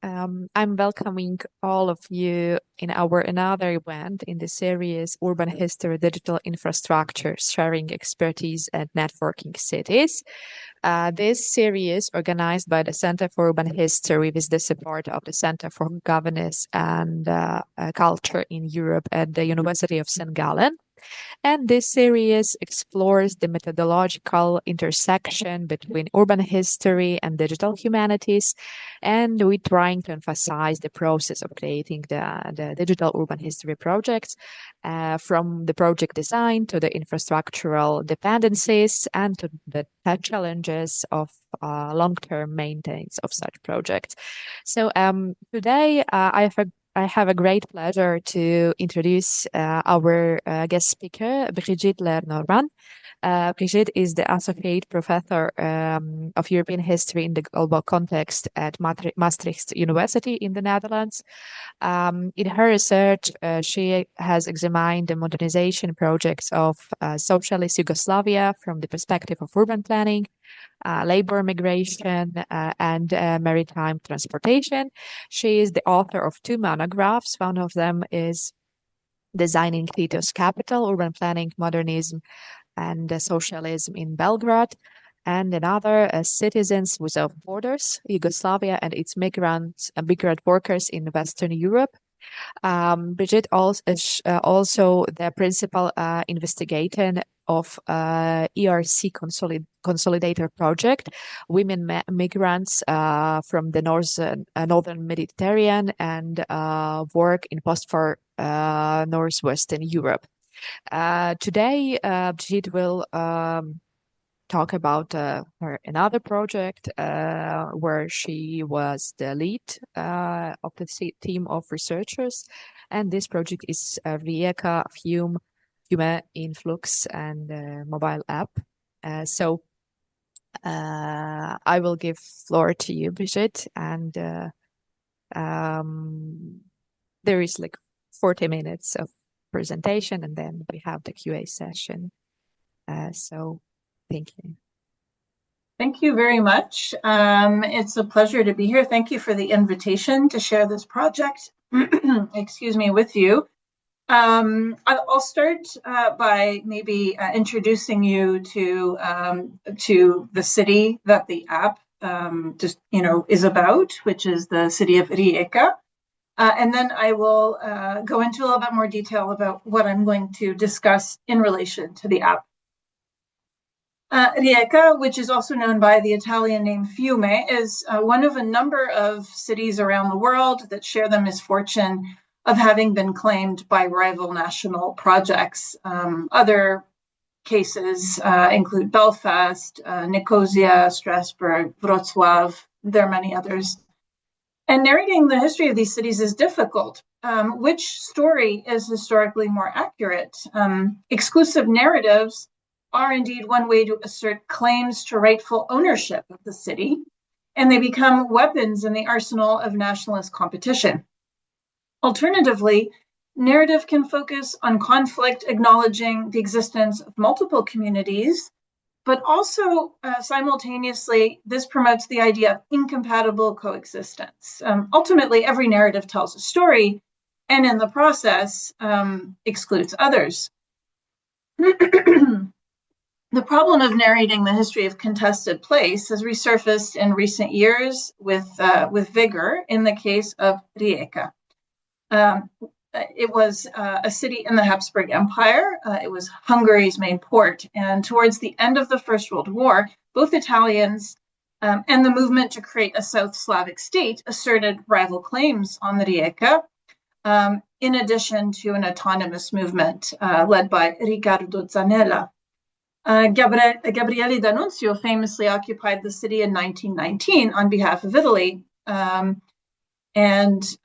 I'm welcoming all of you in our another event in the series Urban History Digital Infrastructure Sharing Expertise and Networking Cities. This series, organized by the Center for Urban History with the support of the Center for Governance and Culture in Europe at the University of St. Gallen. And this series explores the methodological intersection between urban history and digital humanities. And we're trying to emphasize the process of creating the digital urban history projects, from the project design to the infrastructural dependencies and to the challenges of long-term maintenance of such projects. So today I have a great pleasure to introduce our guest speaker, Brigitte Lernorban. Brigitte is the Associate Professor of European History in the Global Context at Maastricht University in the Netherlands. In her research, she has examined the modernization projects of socialist Yugoslavia from the perspective of urban planning, labor migration, and maritime transportation. She is the author of two monographs. One of them is Designing Tito's Capital, Urban Planning, Modernism, and Socialism in Belgrade. And another, Citizens Without Borders, Yugoslavia and its migrant workers in Western Europe. Brigitte is also the principal investigator of ERC Consolidator project, women migrants from the northern Mediterranean and work in post-war northwestern Europe. Today, Brigitte will talk about her another project where she was the lead of the team of researchers, and this project is Rijeka Fiume in Flux and mobile app. So I will give floor to you, Brigitte, and there is like 40 minutes of presentation, and then we have the QA session. So thank you. Thank you very much. It's a pleasure to be here. Thank you for the invitation to share this project, excuse me, with you. I'll start by maybe introducing you to the city that the app is about, which is the city of Rijeka. And then I will go into a little bit more detail about what I'm going to discuss in relation to the app. Rijeka, which is also known by the Italian name Fiume, is one of a number of cities around the world that share the misfortune of having been claimed by rival national projects. Other cases include Belfast, Nicosia, Strasbourg, Wrocław. There are many others. And narrating the history of these cities is difficult. Which story is historically more accurate? Exclusive narratives are indeed one way to assert claims to rightful ownership of the city, and they become weapons in the arsenal of nationalist competition. Alternatively, narrative can focus on conflict, acknowledging the existence of multiple communities, but also simultaneously, this promotes the idea of incompatible coexistence. Ultimately, every narrative tells a story, and in the process, excludes others. The problem of narrating the history of contested place has resurfaced in recent years with vigor in the case of Rijeka. It was a city in the Habsburg Empire. It was Hungary's main port. And towards the end of the First World War, both Italians and the movement to create a South Slavic state asserted rival claims on the Rijeka, in addition to an autonomous movement led by Riccardo Zanella. Gabriele D'Annunzio famously occupied the city in 1919 on behalf of Italy. And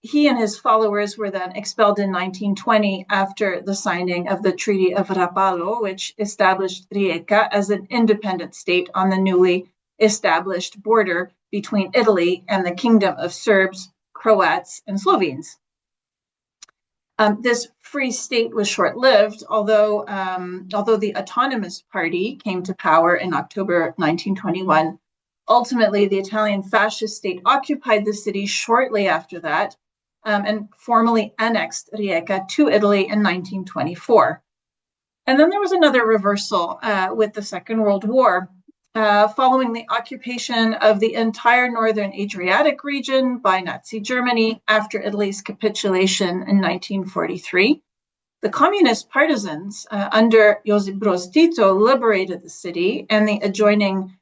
he and his followers were then expelled in 1920 after the signing of the Treaty of Rapallo, which established Rijeka as an independent state on the newly established border between Italy and the Kingdom of Serbs, Croats, and Slovenes. This free state was short-lived, although the Autonomous Party came to power in October 1921 Ultimately, the Italian fascist state occupied the city shortly after that and formally annexed Rijeka to Italy in 1924. And then there was another reversal with the Second World War. Following the occupation of the entire northern Adriatic region by Nazi Germany after Italy's capitulation in 1943, the communist partisans under Josip Broz Tito liberated the city and the adjoining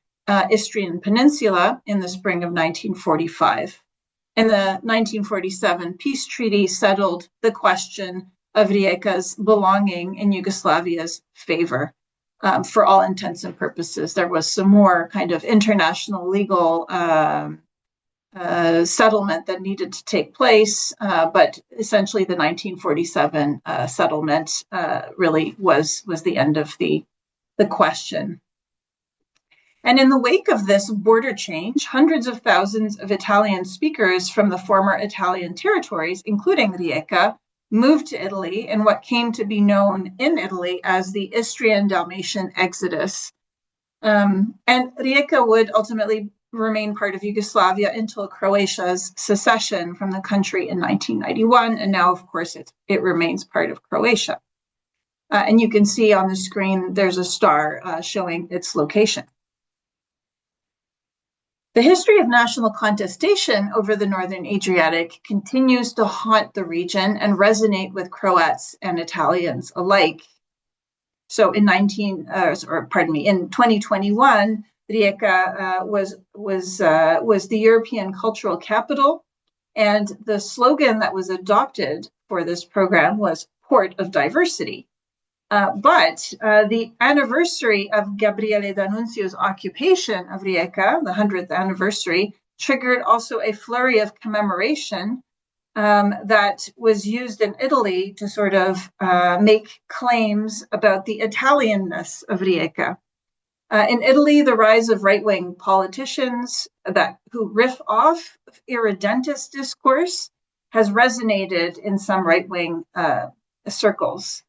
Istrian Peninsula in the spring of 1945. And the 1947 peace treaty settled the question of Rijeka's belonging in Yugoslavia's favor. For all intents and purposes, there was some more kind of international legal settlement that needed to take place, but essentially the 1947 settlement really was the end of the question. And in the wake of this border change, hundreds of thousands of Italian speakers from the former Italian territories, including Rijeka, moved to Italy in what came to be known in Italy as the Istrian-Dalmatian exodus. And Rijeka would ultimately remain part of Yugoslavia until Croatia's secession from the country in 1991. And now, of course, it remains part of Croatia. And you can see on the screen, there's a star showing its location. The history of national contestation over the Northern Adriatic continues to haunt the region and resonate with Croats and Italians alike. So in 2021, Rijeka was the European cultural capital, and the slogan that was adopted for this program was Port of Diversity. But the anniversary of Gabriele D'Annunzio's occupation of Rijeka, the 100th anniversary, triggered also a flurry of commemoration that was used in Italy to sort of make claims about the Italianness of Rijeka. In Italy, the rise of right-wing politicians who riff off irredentist discourse has resonated in some right-wing circles.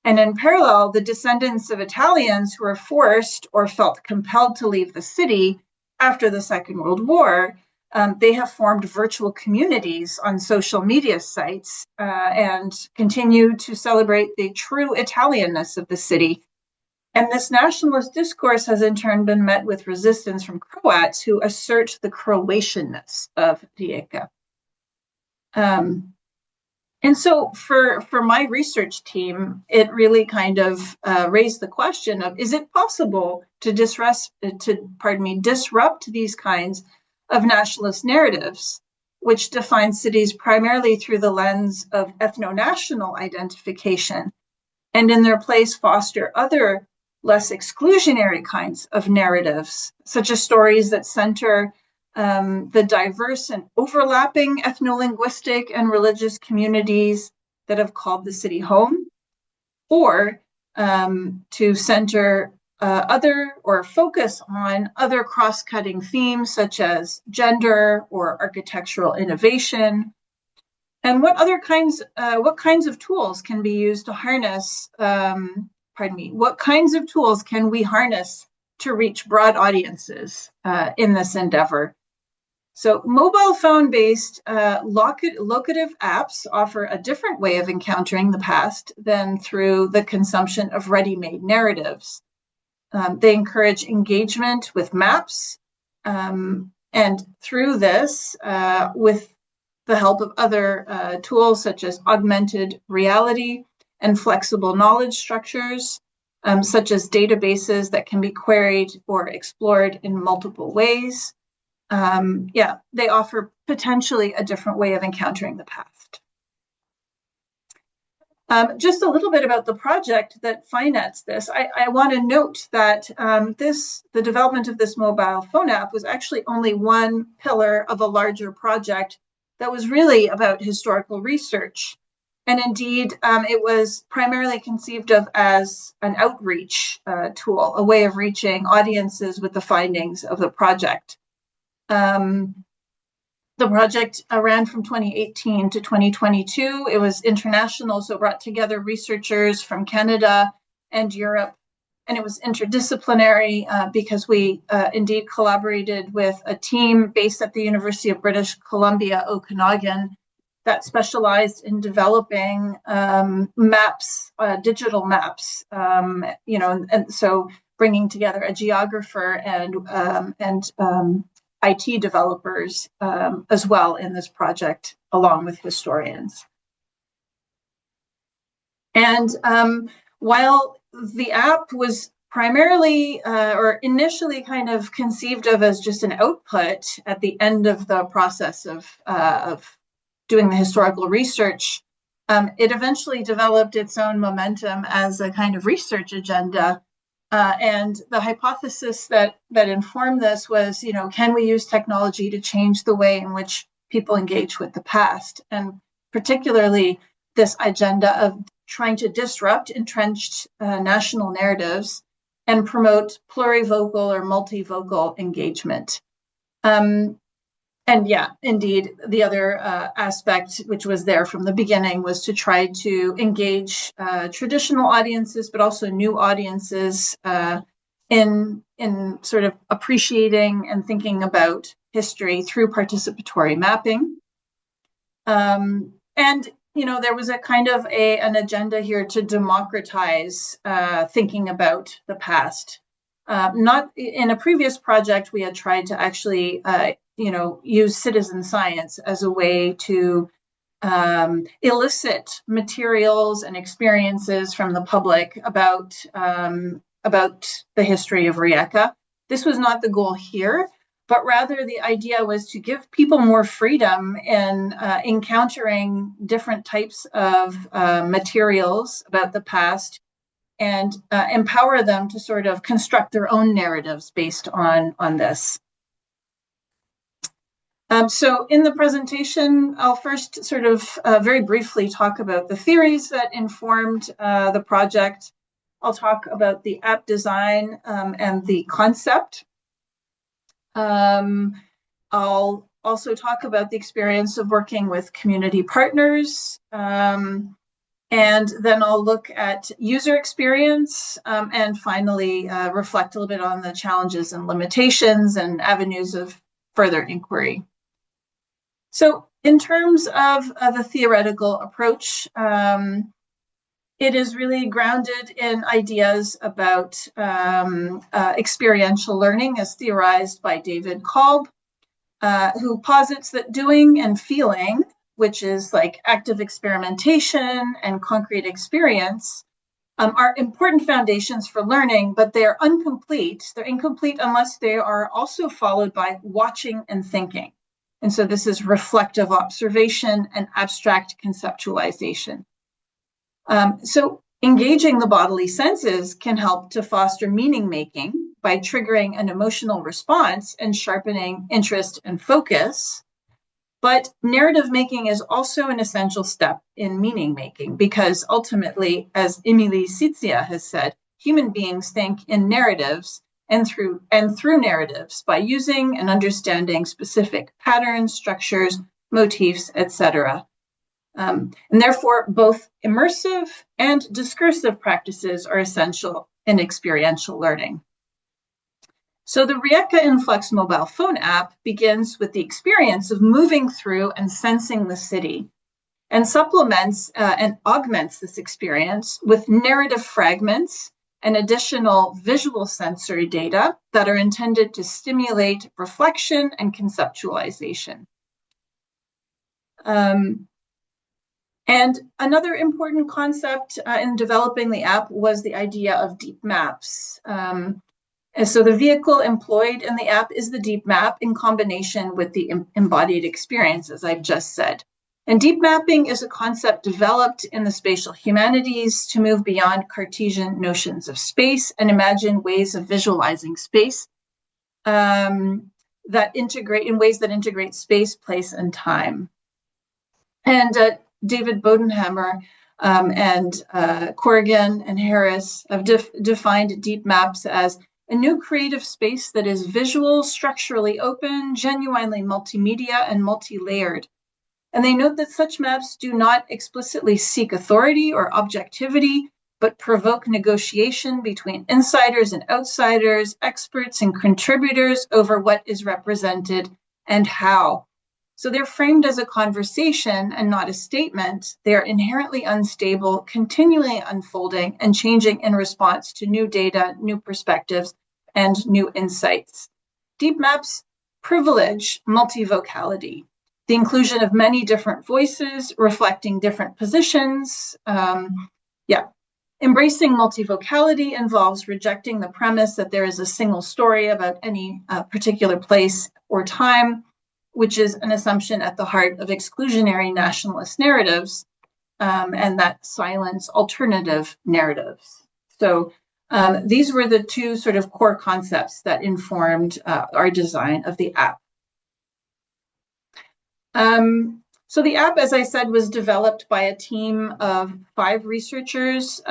And in parallel, the descendants of Italians who were forced or felt compelled to leave the city after the Second World War, they have formed virtual communities on social media sites and continue to celebrate the true Italianness of the city. And this nationalist discourse has in turn been met with resistance from Croats who assert the Croatianness of Rijeka. And so for my research team, it really kind of raised the question of, is it possible to disrupt these kinds of nationalist narratives, which define cities primarily through the lens of ethno-national identification, and in their place foster other less exclusionary kinds of narratives, such as stories that center the diverse and overlapping ethno-linguistic and religious communities that have called the city home, or to center other or focus on other cross-cutting themes such as gender or architectural innovation, and what kinds of tools can be used to harness, what kinds of tools can we harness to reach broad audiences in this endeavor? So mobile phone-based locative apps offer a different way of encountering the past than through the consumption of ready-made narratives. They encourage engagement with maps, and through this, with the help of other tools such as augmented reality and flexible knowledge structures, such as databases that can be queried or explored in multiple ways. They offer potentially a different way of encountering the past. Just a little bit about the project that financed this. I want to note that the development of this mobile phone app was actually only one pillar of a larger project that was really about historical research. And indeed, it was primarily conceived of as an outreach tool, a way of reaching audiences with the findings of the project. The project ran from 2018 to 2022. It was international, so brought together researchers from Canada and Europe and it was interdisciplinary because we indeed collaborated with a team based at the University of British Columbia, Okanagan, that specialized in developing maps, digital maps, and so bringing together a geographer and IT developers as well in this project, along with historians. And while the app was primarily or initially kind of conceived of as just an output at the end of the process of doing the historical research, it eventually developed its own momentum as a kind of research agenda. And the hypothesis that informed this was, can we use technology to change the way in which people engage with the past? And particularly this agenda of trying to disrupt entrenched national narratives and promote plurivocal or multivocal engagement. And yeah, indeed, the other aspect, which was there from the beginning, was to try to engage traditional audiences, but also new audiences in sort of appreciating and thinking about history through participatory mapping. And there was a kind of an agenda here to democratize thinking about the past. Not in a previous project, we had tried to actually use citizen science as a way to elicit materials and experiences from the public about the history of Rijeka. This was not the goal here, but rather the idea was to give people more freedom in encountering different types of materials about the past and empower them to sort of construct their own narratives based on this. So in the presentation, I'll first sort of very briefly talk about the theories that informed the project. I'll talk about the app design and the concept. I'll also talk about the experience of working with community partners. And then I'll look at user experience and finally reflect a little bit on the challenges and limitations and avenues of further inquiry. So in terms of the theoretical approach, it is really grounded in ideas about experiential learning as theorized by David Kolb, who posits that doing and feeling, which is like active experimentation and concrete experience, are important foundations for learning, but they are incomplete. They're incomplete unless they are also followed by watching and thinking. And so this is reflective observation and abstract conceptualization. So engaging the bodily senses can help to foster meaning making by triggering an emotional response and sharpening interest and focus. But narrative making is also an essential step in meaning making because ultimately, as Emily Sizia has said, human beings think in narratives and through narratives by using and understanding specific patterns, structures, motifs, etc. And therefore, both immersive and discursive practices are essential in experiential learning. So the Rijeka and Flux mobile phone app begins with the experience of moving through and sensing the city and supplements and augments this experience with narrative fragments and additional visual sensory data that are intended to stimulate reflection and conceptualization. And another important concept in developing the app was the idea of deep maps. And so the vehicle employed in the app is the deep map in combination with the embodied experience, as I've just said. And deep mapping is a concept developed in the spatial humanities to move beyond Cartesian notions of space and imagine ways of visualizing space that integrate space, place, and time. And David Bodenhammer and Corrigan and Harris have defined deep maps as a new creative space that is visual, structurally open, genuinely multimedia, and multi-layered. And they note that such maps do not explicitly seek authority or objectivity, but provoke negotiation between insiders and outsiders, experts and contributors over what is represented and how. So they're framed as a conversation and not a statement. They are inherently unstable, continually unfolding and changing in response to new data, new perspectives, and new insights. Deep maps privilege multivocality, the inclusion of many different voices reflecting different positions. Embracing multivocality involves rejecting the premise that there is a single story about any particular place or time, which is an assumption at the heart of exclusionary nationalist narratives, and that silence alternative narratives. So these were the two sort of core concepts that informed our design of the app. So the app, as I said, was developed by a team of 5 researchers,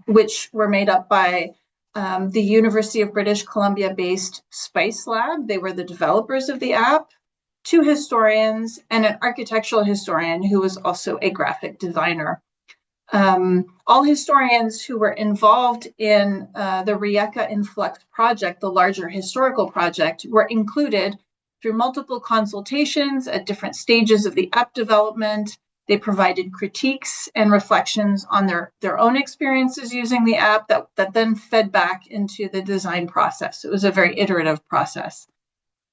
which were made up by the University of British Columbia-based Spice Lab. They were the developers of the app, 2 historians, and an architectural historian who was also a graphic designer. All historians who were involved in the Rijeka and Flux project, the larger historical project, were included through multiple consultations at different stages of the app development. They provided critiques and reflections on their own experiences using the app that then fed back into the design process. It was a very iterative process.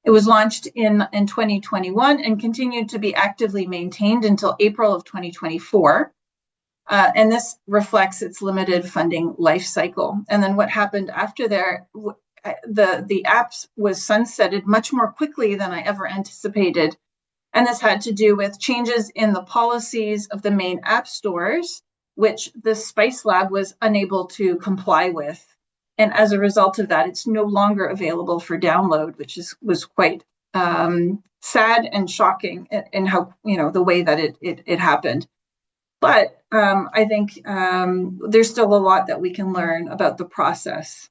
It was launched in 2021 and continued to be actively maintained until April of 2024. And this reflects its limited funding life cycle. And then what happened after there, the app was sunsetted much more quickly than I ever anticipated. And this had to do with changes in the policies of the main app stores, which the Spice Lab was unable to comply with. And as a result of that, it's no longer available for download, which was quite sad and shocking in how, the way that it happened. But I think there's still a lot that we can learn about the process.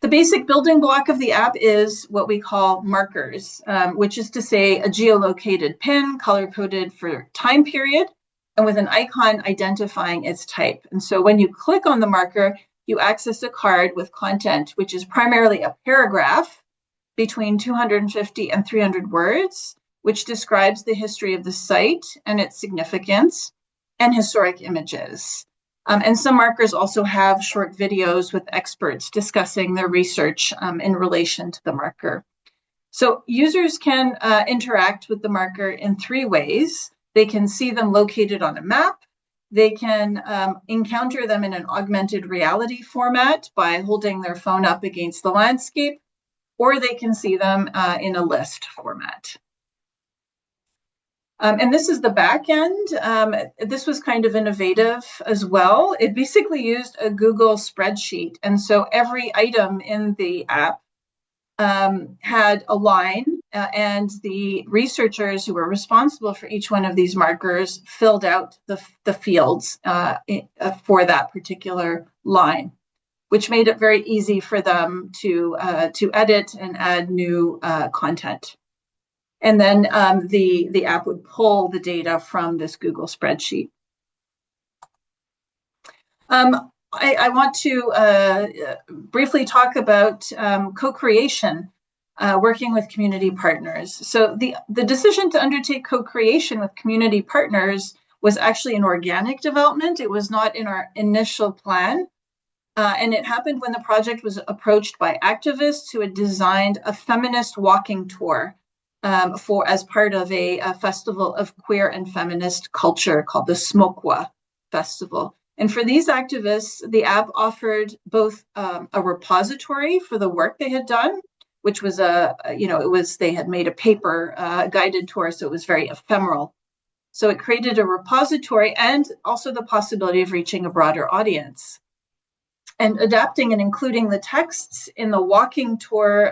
The basic building block of the app is what we call markers, which is to say a geolocated pin color-coded for time period and with an icon identifying its type. And so when you click on the marker, you access a card with content, which is primarily a paragraph between 250 and 300 words, which describes the history of the site and its significance, and historic images. And some markers also have short videos with experts discussing their research in relation to the marker. So users can interact with the marker in 3 ways. They can see them located on a map. They can encounter them in an augmented reality format by holding their phone up against the landscape, or they can see them in a list format. And this is the back end. This was kind of innovative as well. It basically used a Google spreadsheet. And so every item in the app had a line, and the researchers who were responsible for each one of these markers filled out the fields for that particular line, which made it very easy for them to edit and add new content. And then the app would pull the data from this Google spreadsheet. I want to briefly talk about co-creation, working with community partners. So the decision to undertake co-creation with community partners was actually an organic development. It was not in our initial plan. And it happened when the project was approached by activists who had designed a feminist walking tour as part of a festival of queer and feminist culture called the Smokwa Festival. And for these activists, the app offered both a repository for the work they had done, which was they had made a paper guided tour, so it was very ephemeral. So it created a repository and also the possibility of reaching a broader audience. And adapting and including the texts in the walking tour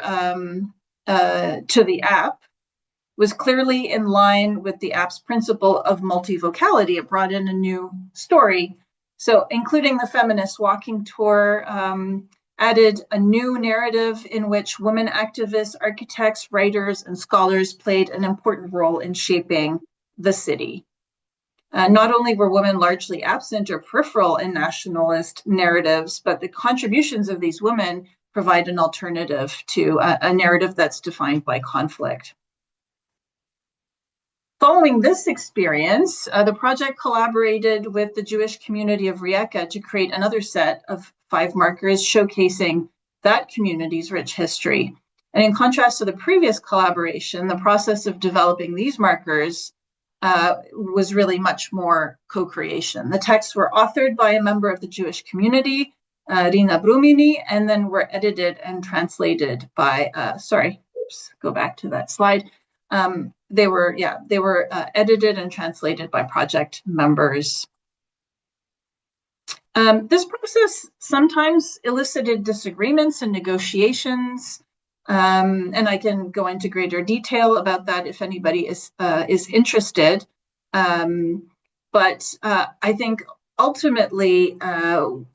to the app was clearly in line with the app's principle of multivocality. It brought in a new story. So including the feminist walking tour added a new narrative in which women activists, architects, writers, and scholars played an important role in shaping the city. Not only were women largely absent or peripheral in nationalist narratives, but the contributions of these women provide an alternative to a narrative that's defined by conflict. Following this experience, the project collaborated with the Jewish community of Rijeka to create another set of 5 markers showcasing that community's rich history. And in contrast to the previous collaboration, the process of developing these markers was really much more co-creation. The texts were authored by a member of the Jewish community, Rina Brumini, and then were edited and translated by, go back to that slide. They were edited and translated by project members. This process sometimes elicited disagreements and negotiations, and I can go into greater detail about that if anybody is interested. But I think ultimately,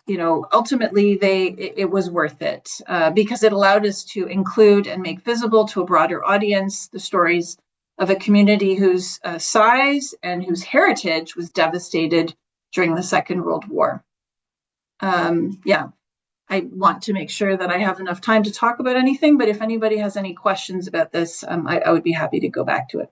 it was worth it because it allowed us to include and make visible to a broader audience the stories of a community whose size and whose heritage was devastated during the Second World War. I want to make sure that I have enough time to talk about anything, but if anybody has any questions about this, I would be happy to go back to it.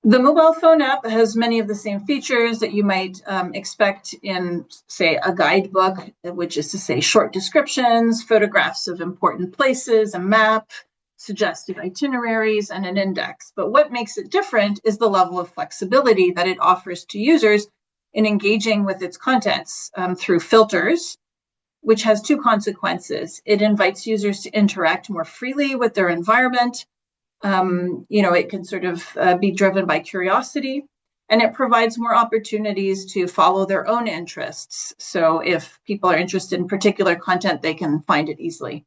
The mobile phone app has many of the same features that you might expect in, say, a guidebook, which is to say short descriptions, photographs of important places, a map, suggested itineraries, and an index. But what makes it different is the level of flexibility that it offers to users in engaging with its contents through filters, which has 2 consequences. It invites users to interact more freely with their environment. It can sort of be driven by curiosity, and it provides more opportunities to follow their own interests. So if people are interested in particular content, they can find it easily.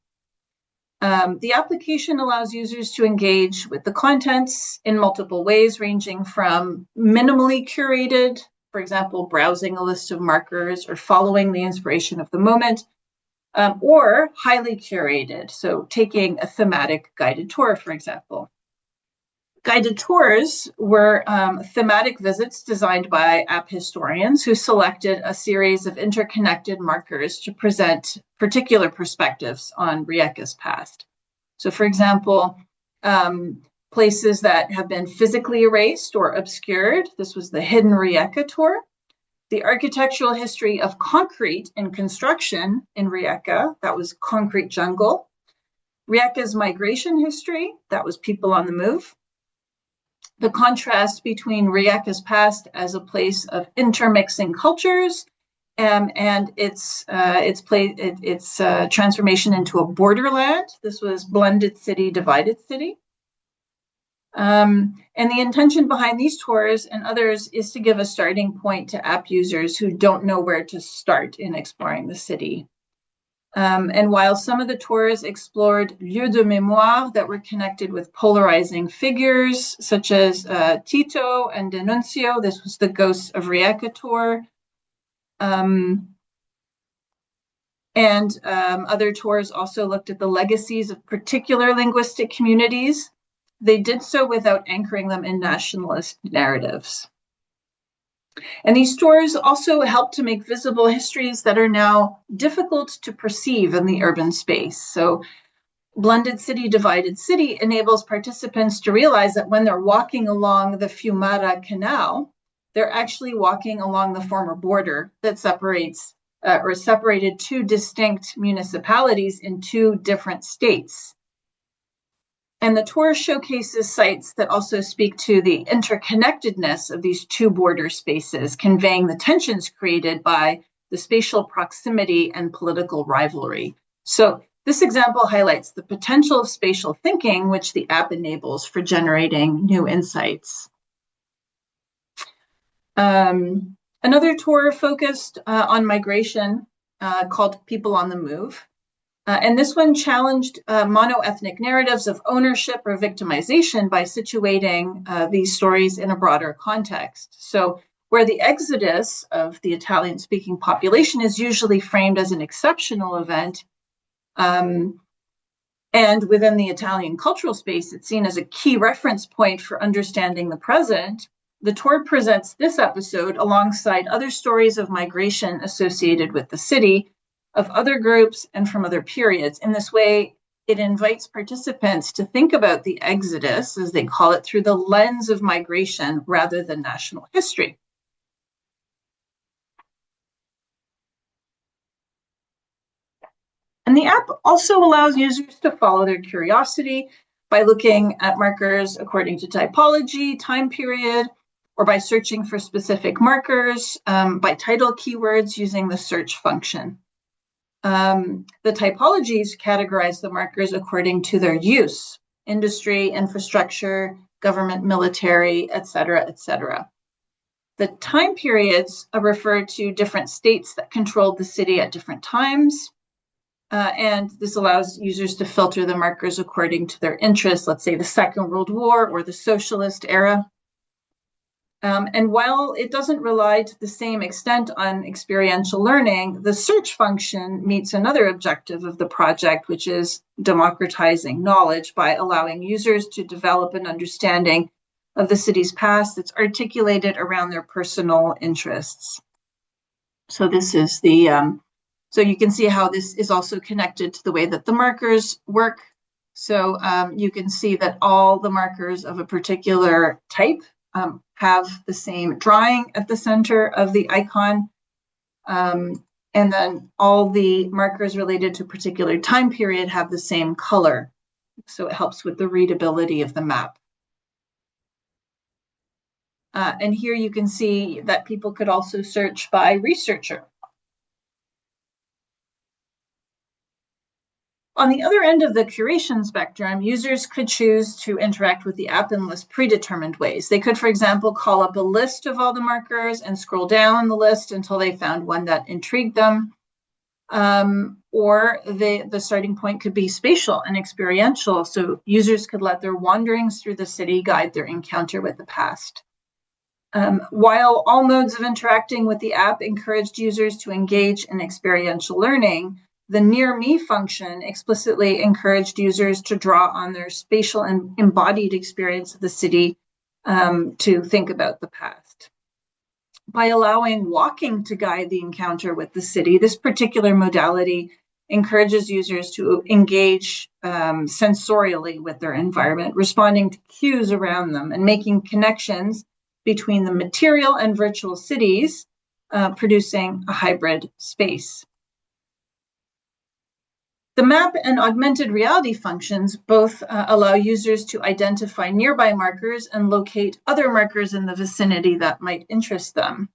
The application allows users to engage with the contents in multiple ways, ranging from minimally curated, for example, browsing a list of markers or following the inspiration of the moment, or highly curated, so taking a thematic guided tour, for example. Guided tours were thematic visits designed by app historians who selected a series of interconnected markers to present particular perspectives on Rijeka's past. So, for example, places that have been physically erased or obscured. This was the Hidden Rijeka tour. The architectural history of concrete and construction in Rijeka, that was Concrete Jungle. Rijeka's migration history, that was People on the Move. The contrast between Rijeka's past as a place of intermixing cultures and its transformation into a borderland. This was Blended City, Divided City. And the intention behind these tours and others is to give a starting point to app users who don't know where to start in exploring the city. And while some of the tours explored lieux de mémoire that were connected with polarizing figures, such as Tito and Denuncio, this was the Ghosts of Rijeka tour, and other tours also looked at the legacies of particular linguistic communities. They did so without anchoring them in nationalist narratives. And these tours also help to make visible histories that are now difficult to perceive in the urban space. So Blended City, Divided City enables participants to realize that when they're walking along the Fiumara Canal, they're actually walking along the former border that separated 2 distinct municipalities in 2 different states. And the tour showcases sites that also speak to the interconnectedness of these 2 border spaces, conveying the tensions created by the spatial proximity and political rivalry. So this example highlights the potential of spatial thinking, which the app enables for generating new insights. Another tour focused on migration called People on the Move. And this one challenged mono-ethnic narratives of ownership or victimization by situating these stories in a broader context. So where the exodus of the Italian-speaking population is usually framed as an exceptional event, and within the Italian cultural space, it's seen as a key reference point for understanding the present, The tour presents this episode alongside other stories of migration associated with the city, of other groups, and from other periods. In this way, it invites participants to think about the exodus, as they call it, through the lens of migration rather than national history. And the app also allows users to follow their curiosity by looking at markers according to typology, time period, or by searching for specific markers by title keywords using the search function. The typologies categorize the markers according to their use: industry, infrastructure, government, military, etc., etc. The time periods refer to different states that controlled the city at different times. And this allows users to filter the markers according to their interests, let's say the Second World War or the socialist era. And while it doesn't rely to the same extent on experiential learning, the search function meets another objective of the project, which is democratizing knowledge by allowing users to develop an understanding of the city's past that's articulated around their personal interests. So this is the, so you can see how this is also connected to the way that the markers work. So you can see that all the markers of a particular type have the same drawing at the center of the icon. And then all the markers related to a particular time period have the same color. So it helps with the readability of the map. And here you can see that people could also search by researcher. On the other end of the curation spectrum, users could choose to interact with the app in less predetermined ways. They could, for example, call up a list of all the markers and scroll down the list until they found one that intrigued them. Or the starting point could be spatial and experiential, so users could let their wanderings through the city guide their encounter with the past. While all modes of interacting with the app encouraged users to engage in experiential learning, the Near Me function explicitly encouraged users to draw on their spatial and embodied experience of the city to think about the past. By allowing walking to guide the encounter with the city, this particular modality encourages users to engage sensorially with their environment, responding to cues around them and making connections between the material and virtual cities, producing a hybrid space. The map and augmented reality functions both allow users to identify nearby markers and locate other markers in the vicinity that might interest them.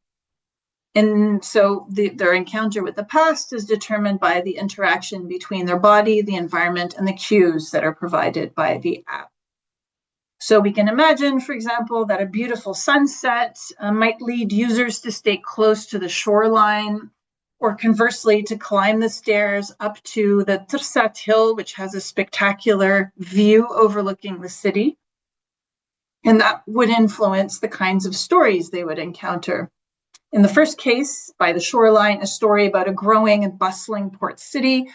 And so their encounter with the past is determined by the interaction between their body, the environment, and the cues that are provided by the app. So we can imagine, for example, that a beautiful sunset might lead users to stay close to the shoreline, or conversely, to climb the stairs up to the Trsat Hill, which has a spectacular view overlooking the city. And that would influence the kinds of stories they would encounter. In the first case, by the shoreline, a story about a growing and bustling port city.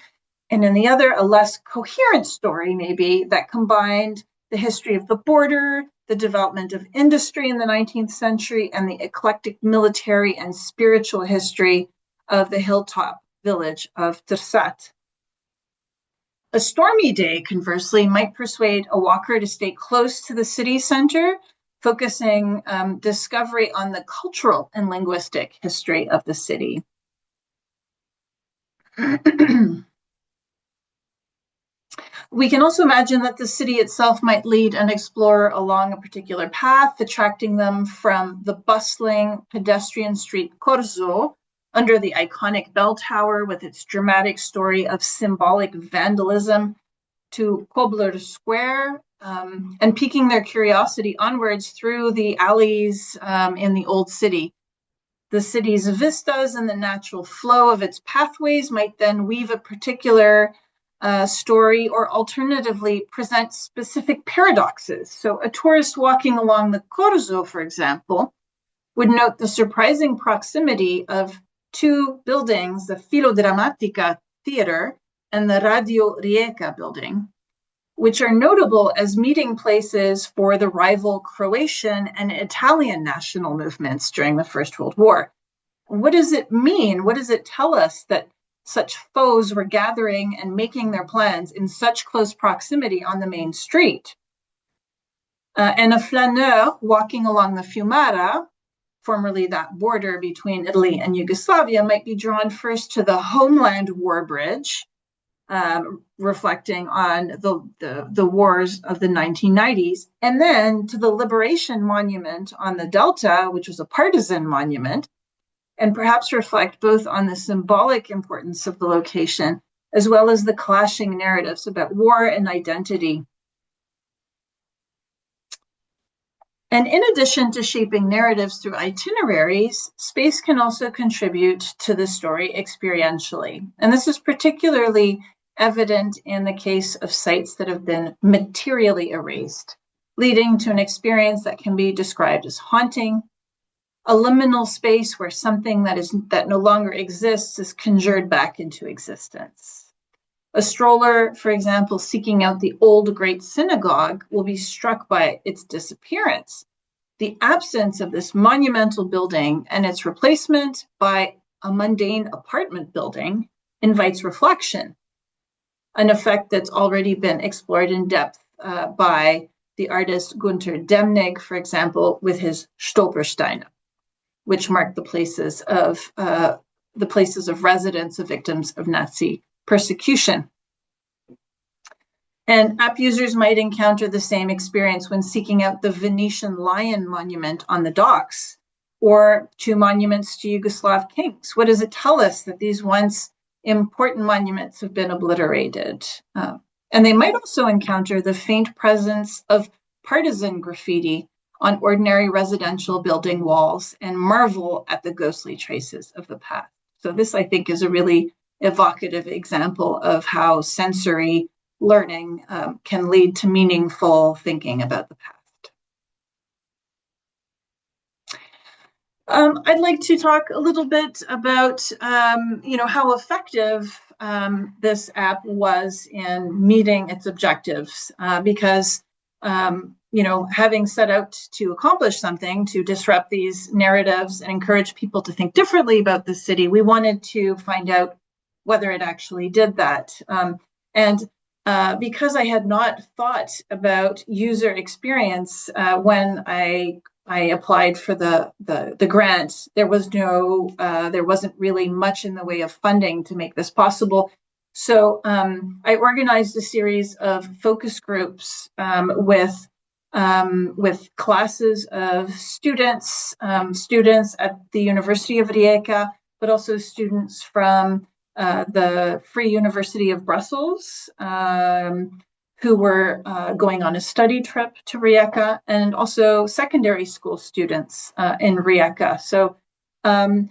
And in the other, a less coherent story, maybe, that combined the history of the border, the development of industry in the 19th century, and the eclectic military and spiritual history of the hilltop village of Trsat. A stormy day, conversely, might persuade a walker to stay close to the city center, focusing discovery on the cultural and linguistic history of the city. We can also imagine that the city itself might lead an explorer along a particular path, attracting them from the bustling pedestrian street Corso, under the iconic bell tower with its dramatic story of symbolic vandalism, to Kobler Square, and piquing their curiosity onwards through the alleys in the old city. The city's vistas and the natural flow of its pathways might then weave a particular story, or alternatively present specific paradoxes. So a tourist walking along the Corso, for example, would note the surprising proximity of two buildings, the Filodrammatica Theater and the Radio Rijeka building, which are notable as meeting places for the rival Croatian and Italian national movements during the First World War. What does it mean? What does it tell us that such foes were gathering and making their plans in such close proximity on the main street? And a flaneur walking along the Fiumara, formerly that border between Italy and Yugoslavia, might be drawn first to the Homeland War Bridge, reflecting on the wars of the 1990s, and then to the Liberation Monument on the Delta, which was a partisan monument, and perhaps reflect both on the symbolic importance of the location as well as the clashing narratives about war and identity. And in addition to shaping narratives through itineraries, space can also contribute to the story experientially. And this is particularly evident in the case of sites that have been materially erased, leading to an experience that can be described as haunting, a liminal space where something that no longer exists is conjured back into existence. A stroller, for example, seeking out the old great synagogue will be struck by its disappearance. The absence of this monumental building and its replacement by a mundane apartment building invites reflection, an effect that's already been explored in depth by the artist Gunther Demnig, for example, with his Stolpersteine, which marked the places of residence of victims of Nazi persecution. And app users might encounter the same experience when seeking out the Venetian Lion Monument on the docks, or two monuments to Yugoslav kings. What does it tell us that these once important monuments have been obliterated? And they might also encounter the faint presence of partisan graffiti on ordinary residential building walls and marvel at the ghostly traces of the past. So this, I think, is a really evocative example of how sensory learning can lead to meaningful thinking about the past. I'd like to talk a little bit about, how effective this app was in meeting its objectives, because, having set out to accomplish something, to disrupt these narratives and encourage people to think differently about the city, we wanted to find out whether it actually did that. Because I had not thought about user experience when I applied for the grant, there wasn't really much in the way of funding to make this possible. So I organized a series of focus groups with classes of students at the University of Rijeka, but also students from the Free University of Brussels, who were going on a study trip to Rijeka, and also secondary school students in Rijeka. So, the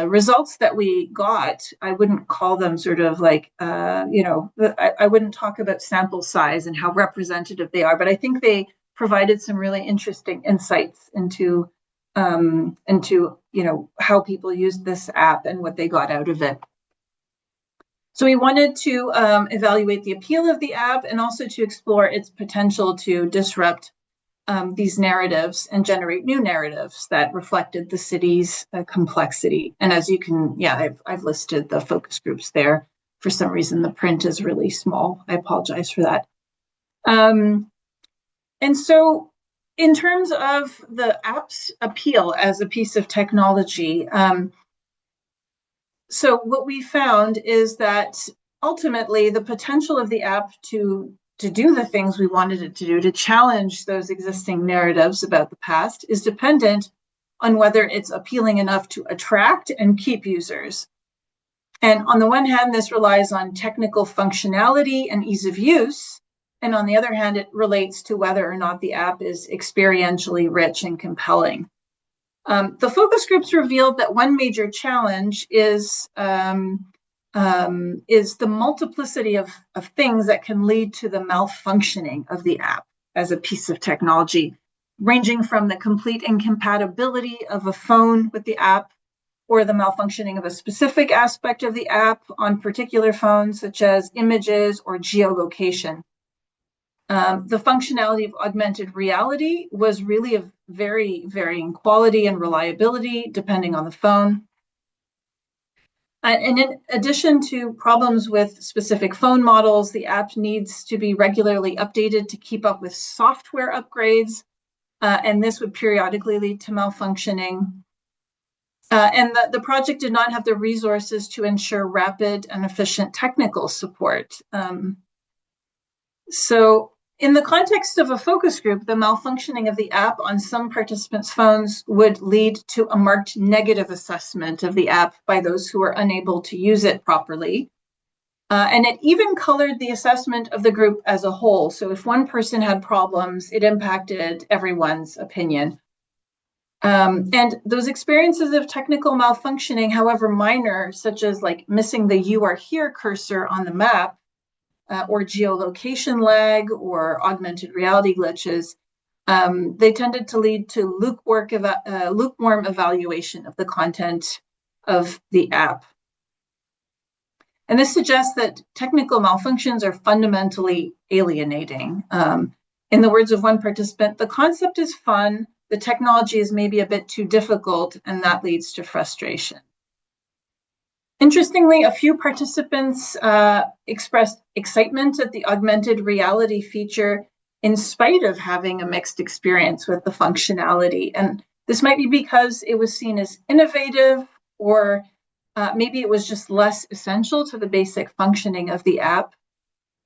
results that we got, I wouldn't call them sort of like, I wouldn't talk about sample size and how representative they are, but I think they provided some really interesting insights into how people used this app and what they got out of it. So we wanted to evaluate the appeal of the app and also to explore its potential to disrupt these narratives and generate new narratives that reflected the city's complexity. And as you can, I've listed the focus groups there. For some reason, the print is really small. I apologize for that. And so in terms of the app's appeal as a piece of technology, so what we found is that ultimately the potential of the app to do the things we wanted it to do, to challenge those existing narratives about the past, is dependent on whether it's appealing enough to attract and keep users. And on the one hand, this relies on technical functionality and ease of use. And on the other hand, it relates to whether or not the app is experientially rich and compelling. The focus groups revealed that one major challenge is the multiplicity of things that can lead to the malfunctioning of the app as a piece of technology, ranging from the complete incompatibility of a phone with the app or the malfunctioning of a specific aspect of the app on particular phones, such as images or geolocation. The functionality of augmented reality was really of very varying quality and reliability depending on the phone. And in addition to problems with specific phone models, the app needs to be regularly updated to keep up with software upgrades, and this would periodically lead to malfunctioning. And the project did not have the resources to ensure rapid and efficient technical support. So in the context of a focus group, the malfunctioning of the app on some participants' phones would lead to a marked negative assessment of the app by those who were unable to use it properly. And it even colored the assessment of the group as a whole. So if one person had problems, it impacted everyone's opinion. And those experiences of technical malfunctioning, however minor, such as like missing the "you are here" cursor on the map, or geolocation lag or augmented reality glitches, they tended to lead to lukewarm evaluation of the content of the app. And this suggests that technical malfunctions are fundamentally alienating. In the words of one participant, the concept is fun, the technology is maybe a bit too difficult, and that leads to frustration. Interestingly, a few participants expressed excitement at the augmented reality feature in spite of having a mixed experience with the functionality. And this might be because it was seen as innovative, or maybe it was just less essential to the basic functioning of the app.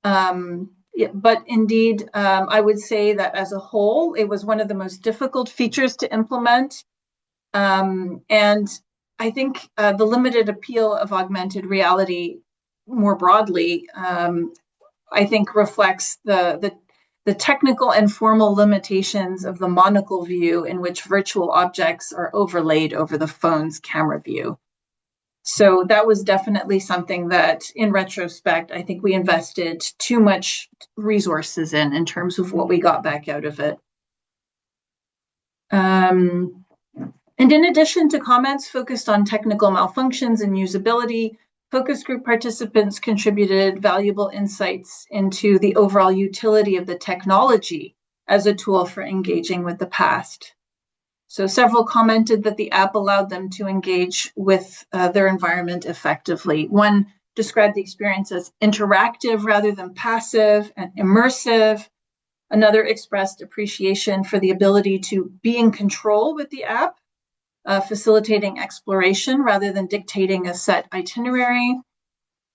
But indeed, I would say that as a whole, it was one of the most difficult features to implement. And I think the limited appeal of augmented reality more broadly, I think reflects the technical and formal limitations of the monocle view in which virtual objects are overlaid over the phone's camera view. So that was definitely something that, in retrospect, I think we invested too much resources in terms of what we got back out of it. And in addition to comments focused on technical malfunctions and usability, focus group participants contributed valuable insights into the overall utility of the technology as a tool for engaging with the past. So several commented that the app allowed them to engage with their environment effectively. One described the experience as interactive rather than passive and immersive. Another expressed appreciation for the ability to be in control with the app, facilitating exploration rather than dictating a set itinerary.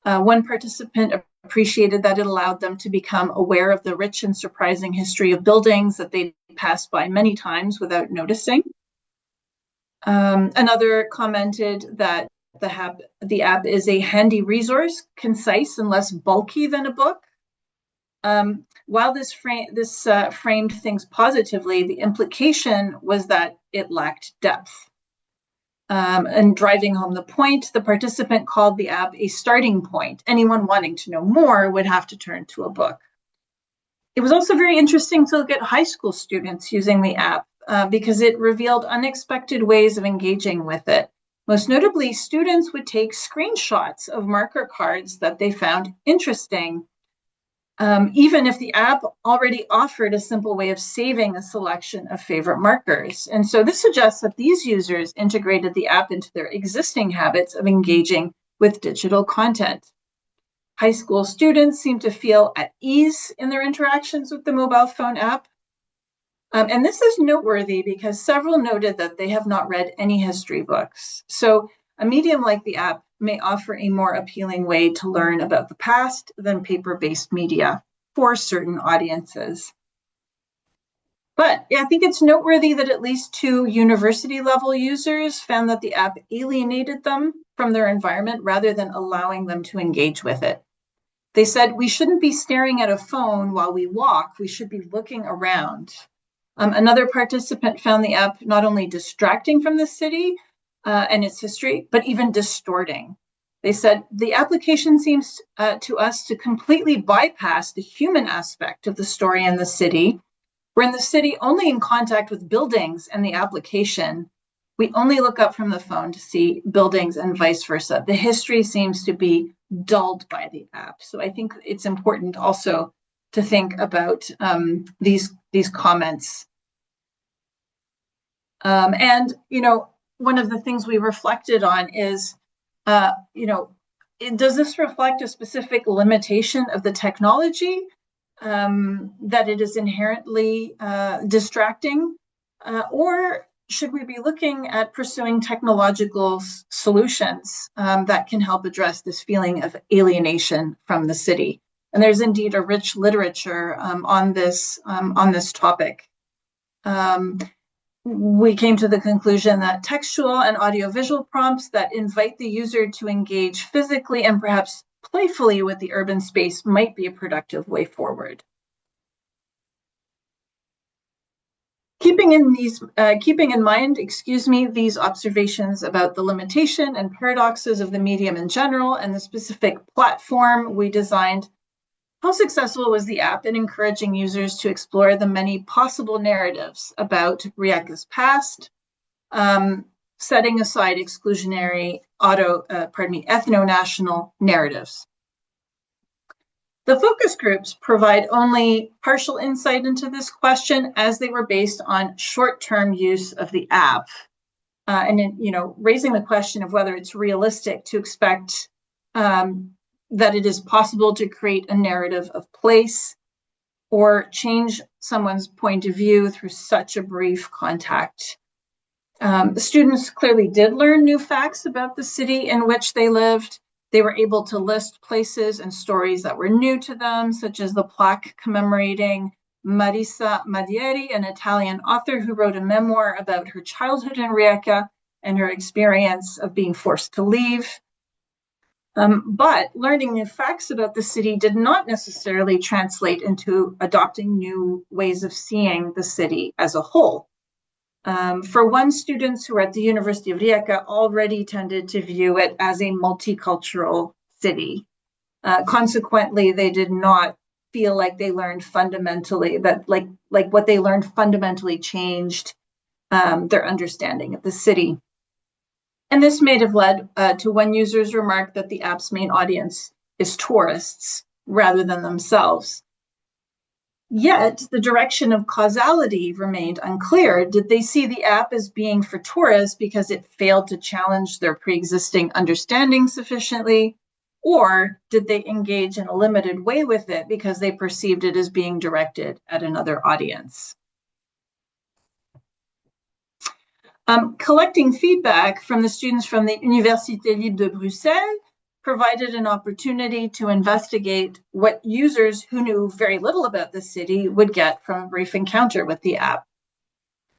One participant appreciated that it allowed them to become aware of the rich and surprising history of buildings that they passed by many times without noticing. Another commented that the app is a handy resource, concise and less bulky than a book. While this framed things positively, the implication was that it lacked depth. And driving home the point, the participant called the app a starting point. Anyone wanting to know more would have to turn to a book. It was also very interesting to look at high school students using the app because it revealed unexpected ways of engaging with it. Most notably, students would take screenshots of marker cards that they found interesting, even if the app already offered a simple way of saving a selection of favorite markers. And so this suggests that these users integrated the app into their existing habits of engaging with digital content. High school students seem to feel at ease in their interactions with the mobile phone app. And this is noteworthy because several noted that they have not read any history books. So a medium like the app may offer a more appealing way to learn about the past than paper-based media for certain audiences. But I think it's noteworthy that at least 2 university-level users found that the app alienated them from their environment rather than allowing them to engage with it. They said, "We shouldn't be staring at a phone while we walk. We should be looking around." Another participant found the app not only distracting from the city and its history, but even distorting. They said, "The application seems to us to completely bypass the human aspect of the story in the city. We're in the city only in contact with buildings and the application. We only look up from the phone to see buildings and vice versa. The history seems to be dulled by the app. So I think it's important also to think about these comments. And, one of the things we reflected on is, does this reflect a specific limitation of the technology, that it is inherently distracting? Or should we be looking at pursuing technological solutions that can help address this feeling of alienation from the city? And there's indeed a rich literature on this topic. We came to the conclusion that textual and audiovisual prompts that invite the user to engage physically and perhaps playfully with the urban space might be a productive way forward. Keeping in mind, these observations about the limitation and paradoxes of the medium in general and the specific platform we designed, how successful was the app in encouraging users to explore the many possible narratives about Rijeka's past, setting aside exclusionary ethno-national narratives? The focus groups provide only partial insight into this question, as they were based on short-term use of the app, raising the question of whether it's realistic to expect that it is possible to create a narrative of place or change someone's point of view through such a brief contact. The students clearly did learn new facts about the city in which they lived. They were able to list places and stories that were new to them, such as the plaque commemorating Marisa Madieri, an Italian author who wrote a memoir about her childhood in Rijeka and her experience of being forced to leave. But learning new facts about the city did not necessarily translate into adopting new ways of seeing the city as a whole. For one, students who were at the University of Rijeka already tended to view it as a multicultural city. Consequently, they did not feel like they learned fundamentally, that like what they learned fundamentally changed their understanding of the city. And this may have led to one user's remark that the app's main audience is tourists rather than themselves. Yet the direction of causality remained unclear. Did they see the app as being for tourists because it failed to challenge their pre-existing understanding sufficiently? Or did they engage in a limited way with it because they perceived it as being directed at another audience? Collecting feedback from the students from the Université Libre de Bruxelles provided an opportunity to investigate what users who knew very little about the city would get from a brief encounter with the app.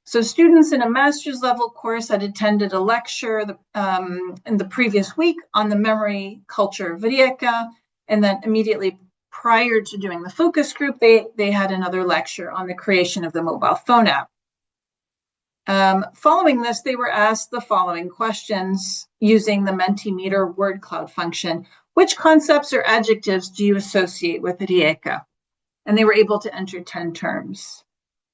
So students in a master's level course had attended a lecture in the previous week on the memory culture of Rijeka, and then immediately prior to doing the focus group, they had another lecture on the creation of the mobile phone app. Following this, they were asked the following questions using the Mentimeter word cloud function. Which concepts or adjectives do you associate with Rijeka? And they were able to enter 10 terms.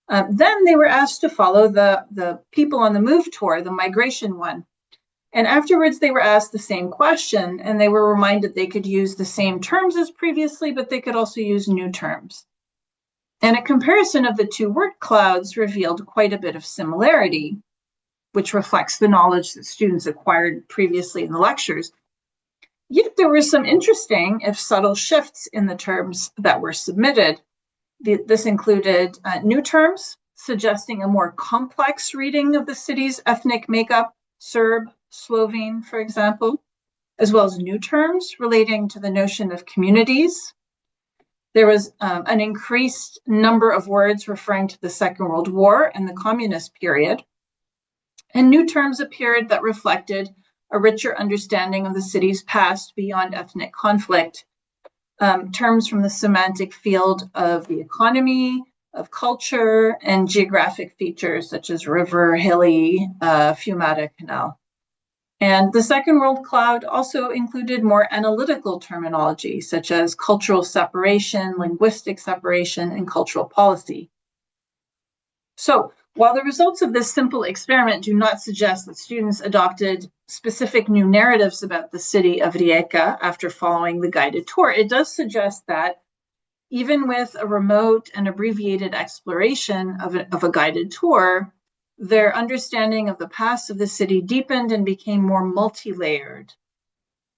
Then they were asked to follow the people on the move tour, the migration one. And afterwards, they were asked the same question, and they were reminded they could use the same terms as previously, but they could also use new terms. And a comparison of the two word clouds revealed quite a bit of similarity, which reflects the knowledge that students acquired previously in the lectures. Yet there were some interesting, if subtle, shifts in the terms that were submitted. This included new terms, suggesting a more complex reading of the city's ethnic makeup, Serb, Slovene, for example, as well as new terms relating to the notion of communities. There was an increased number of words referring to the Second World War and the communist period. And new terms appeared that reflected a richer understanding of the city's past beyond ethnic conflict. Terms from the semantic field of the economy, of culture, and geographic features such as river, hilly, Fiumata Canal. And the Second World Cloud also included more analytical terminology, such as cultural separation, linguistic separation, and cultural policy. So While the results of this simple experiment do not suggest that students adopted specific new narratives about the city of Rijeka after following the guided tour, it does suggest that even with a remote and abbreviated exploration of a guided tour, their understanding of the past of the city deepened and became more multi-layered.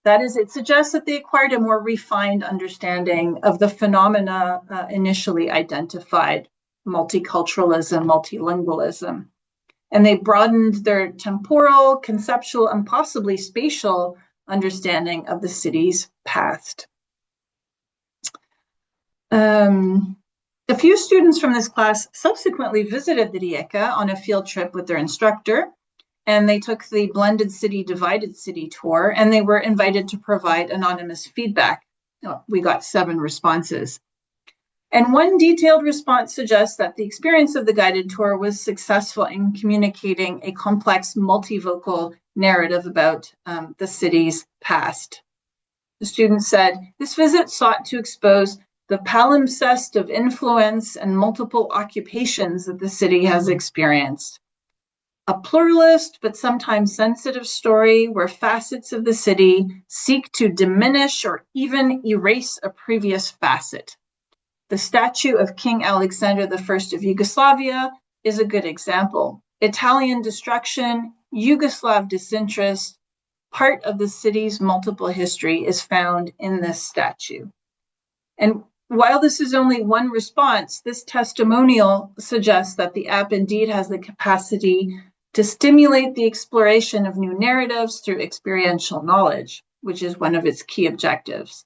That is, it suggests that they acquired a more refined understanding of the phenomena initially identified: multiculturalism, multilingualism. And they broadened their temporal, conceptual, and possibly spatial understanding of the city's past. A few students from this class subsequently visited the Rijeka on a field trip with their instructor, and they took the blended city, divided city tour, and they were invited to provide anonymous feedback. We got 7 responses. And one detailed response suggests that the experience of the guided tour was successful in communicating a complex, multivocal narrative about the city's past. The student said, "This visit sought to expose the palimpsest of influence and multiple occupations that the city has experienced. A pluralist but sometimes sensitive story where facets of the city seek to diminish or even erase a previous facet. The statue of King Alexander I of Yugoslavia is a good example. Italian destruction, Yugoslav disinterest, part of the city's multiple history is found in this statue." And while this is only one response, this testimonial suggests that the app indeed has the capacity to stimulate the exploration of new narratives through experiential knowledge, which is one of its key objectives.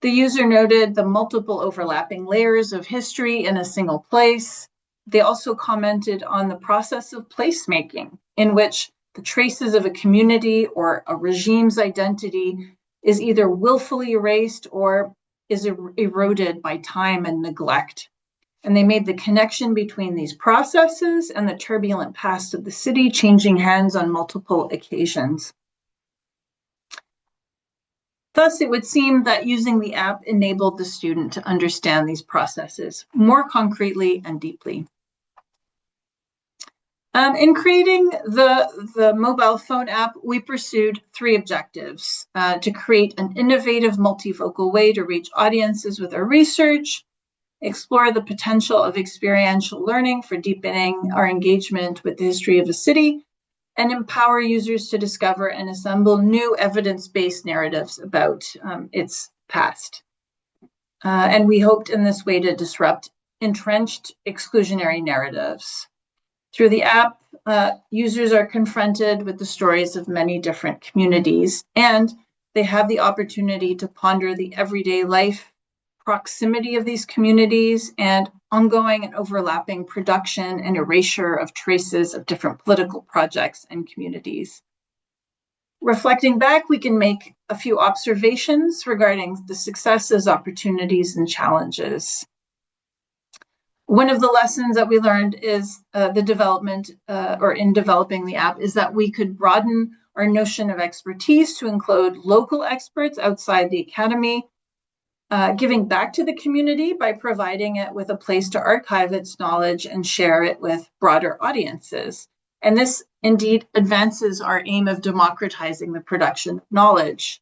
The user noted the multiple overlapping layers of history in a single place. They also commented on the process of placemaking, in which the traces of a community or a regime's identity is either willfully erased or is eroded by time and neglect. And they made the connection between these processes and the turbulent past of the city, changing hands on multiple occasions. Thus, it would seem that using the app enabled the student to understand these processes more concretely and deeply. In creating the mobile phone app, we pursued 3 objectives: to create an innovative multivocal way to reach audiences with our research, explore the potential of experiential learning for deepening our engagement with the history of a city, and empower users to discover and assemble new evidence-based narratives about its past. And we hoped in this way to disrupt entrenched exclusionary narratives. Through the app, users are confronted with the stories of many different communities, and they have the opportunity to ponder the everyday life, proximity of these communities, and ongoing and overlapping production and erasure of traces of different political projects and communities. Reflecting back, we can make a few observations regarding the successes, opportunities, and challenges. One of the lessons that we learned is in developing the app is that we could broaden our notion of expertise to include local experts outside the academy, giving back to the community by providing it with a place to archive its knowledge and share it with broader audiences. And this indeed advances our aim of democratizing the production of knowledge.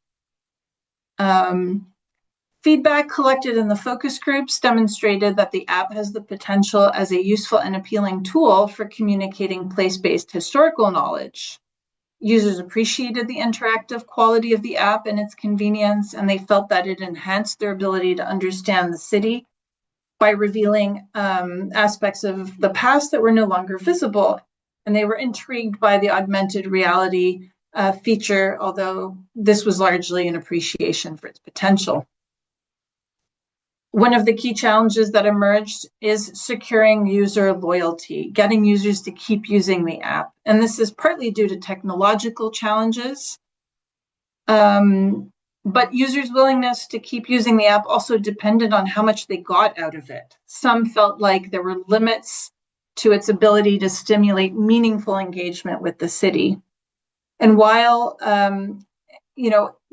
Feedback collected in the focus groups demonstrated that the app has the potential as a useful and appealing tool for communicating place-based historical knowledge. Users appreciated the interactive quality of the app and its convenience, and they felt that it enhanced their ability to understand the city by revealing aspects of the past that were no longer visible. And they were intrigued by the augmented reality feature, although this was largely an appreciation for its potential. One of the key challenges that emerged is securing user loyalty, getting users to keep using the app. And this is partly due to technological challenges, but users' willingness to keep using the app also depended on how much they got out of it. Some felt like there were limits to its ability to stimulate meaningful engagement with the city. And while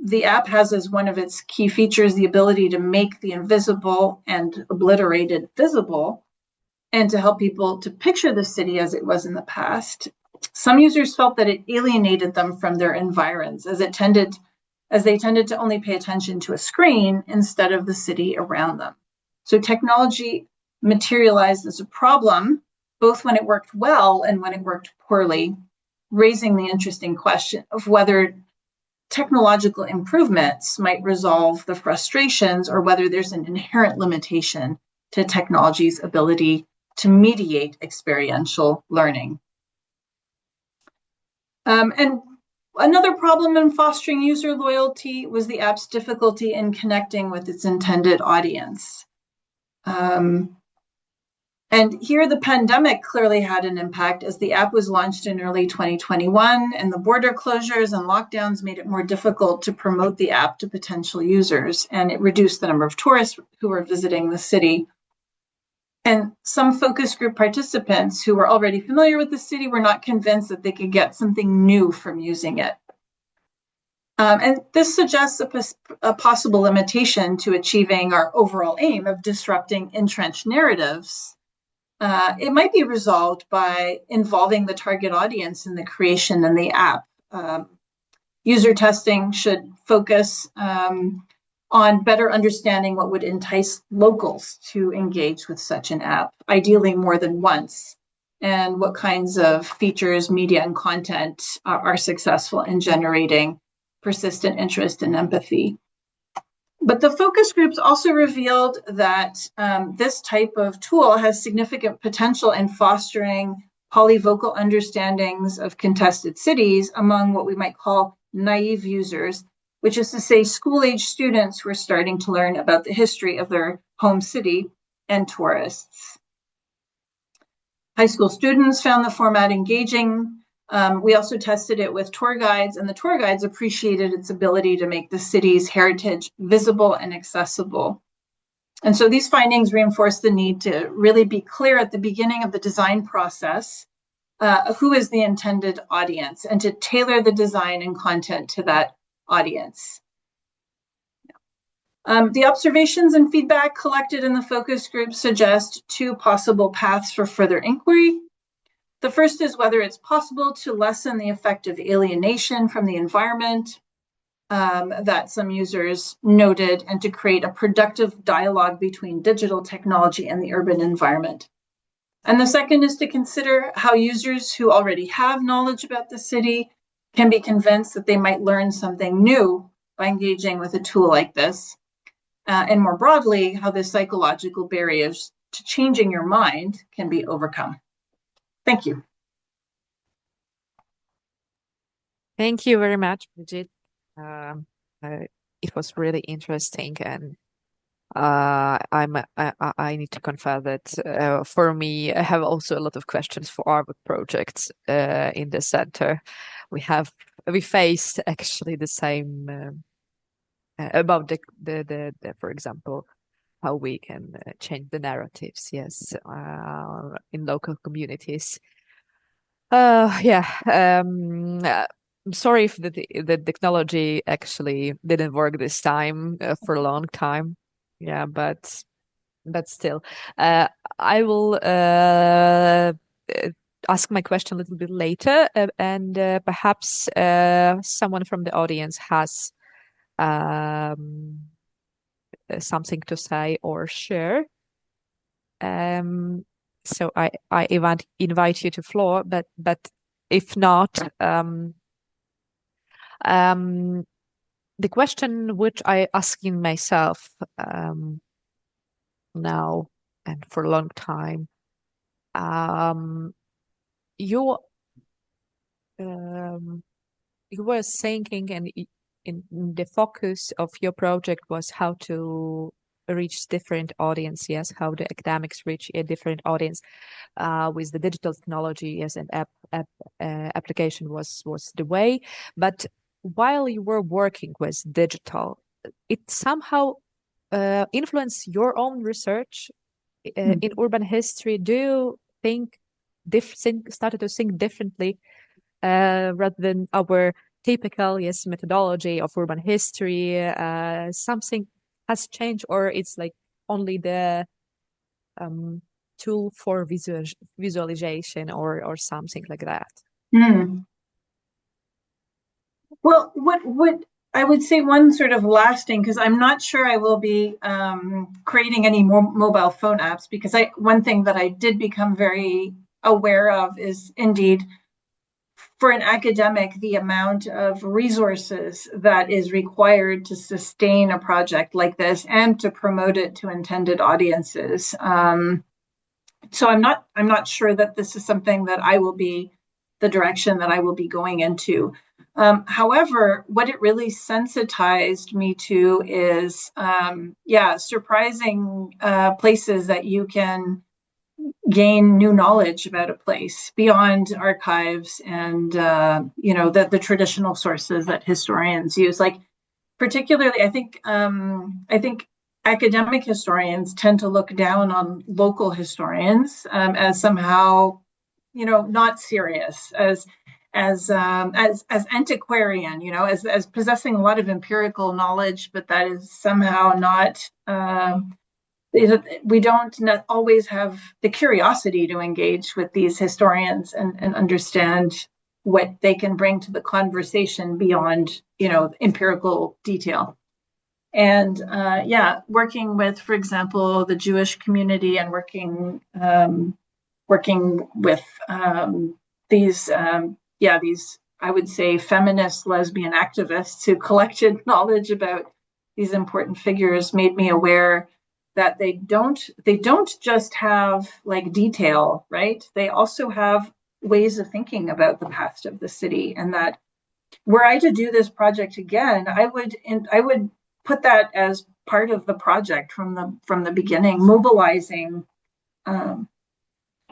the app has as one of its key features the ability to make the invisible and obliterated visible, and to help people to picture the city as it was in the past. Some users felt that it alienated them from their environs as they tended to only pay attention to a screen instead of the city around them. So technology materialized as a problem, both when it worked well and when it worked poorly, raising the interesting question of whether technological improvements might resolve the frustrations or whether there's an inherent limitation to technology's ability to mediate experiential learning. And another problem in fostering user loyalty was the app's difficulty in connecting with its intended audience. And here the pandemic clearly had an impact as the app was launched in early 2021 and the border closures and lockdowns made it more difficult to promote the app to potential users, and it reduced the number of tourists who were visiting the city. And some focus group participants who were already familiar with the city were not convinced that they could get something new from using it. And this suggests a possible limitation to achieving our overall aim of disrupting entrenched narratives. It might be resolved by involving the target audience in the creation and the app. User testing should focus on better understanding what would entice locals to engage with such an app, ideally more than once, and what kinds of features, media, and content are successful in generating persistent interest and empathy. But the focus groups also revealed that this type of tool has significant potential in fostering polyvocal understandings of contested cities among what we might call naive users, which is to say school-age students who are starting to learn about the history of their home city, and tourists. High school students found the format engaging. We also tested it with tour guides, and the tour guides appreciated its ability to make the city's heritage visible and accessible. And so these findings reinforce the need to really be clear at the beginning of the design process who is the intended audience, and to tailor the design and content to that audience. The observations and feedback collected in the focus group suggest two possible paths for further inquiry. The first is whether it's possible to lessen the effect of alienation from the environment that some users noted, and to create a productive dialogue between digital technology and the urban environment. And the second is to consider how users who already have knowledge about the city can be convinced that they might learn something new by engaging with a tool like this. And more broadly, how the psychological barriers to changing your mind can be overcome. Thank you. Thank you very much, Bridget. It was really interesting, and I need to confess that for me, I have also a lot of questions for our projects in the center. We faced actually the same about the for example, how we can change the narratives, yes, in local communities. Yeah. I'm sorry if the technology actually didn't work this time for a long time. Yeah, but still, I will ask my question a little bit later, and perhaps someone from the audience has something to say or share. So I invite you to floor, but if not, the question which I asking myself now and for a long time, you you were thinking, and in the focus of your project was how to reach different audience, yes, how the academics reach a different audience with the digital technology, yes, and application was the way. But while you were working with digital, it somehow influenced your own research in urban history. Do you think started to think differently rather than our typical, yes, methodology of urban history? Something has changed, or it's like only the tool for visualization or something like that. Hmm. Well, what I would say one sort of lasting, because I'm not sure I will be creating any more mobile phone apps, because one thing that I did become very aware of is indeed for an academic, the amount of resources that is required to sustain a project like this and to promote it to intended audiences. So I'm not sure that this is something that I will be the direction that I will be going into. However, what it really sensitized me to is, surprising places that you can gain new knowledge about a place beyond archives and the traditional sources that historians use. Like particularly, I think academic historians tend to look down on local historians as somehow, not serious, as antiquarian, as possessing a lot of empirical knowledge, but that is somehow not. We don't always have the curiosity to engage with these historians and understand what they can bring to the conversation beyond, empirical detail. And working with, for example, the Jewish community and working with these I would say feminist lesbian activists who collected knowledge about these important figures made me aware that they don't just have like detail, right? They also have ways of thinking about the past of the city, and that were I to do this project again, I would put that as part of the project from the beginning, um,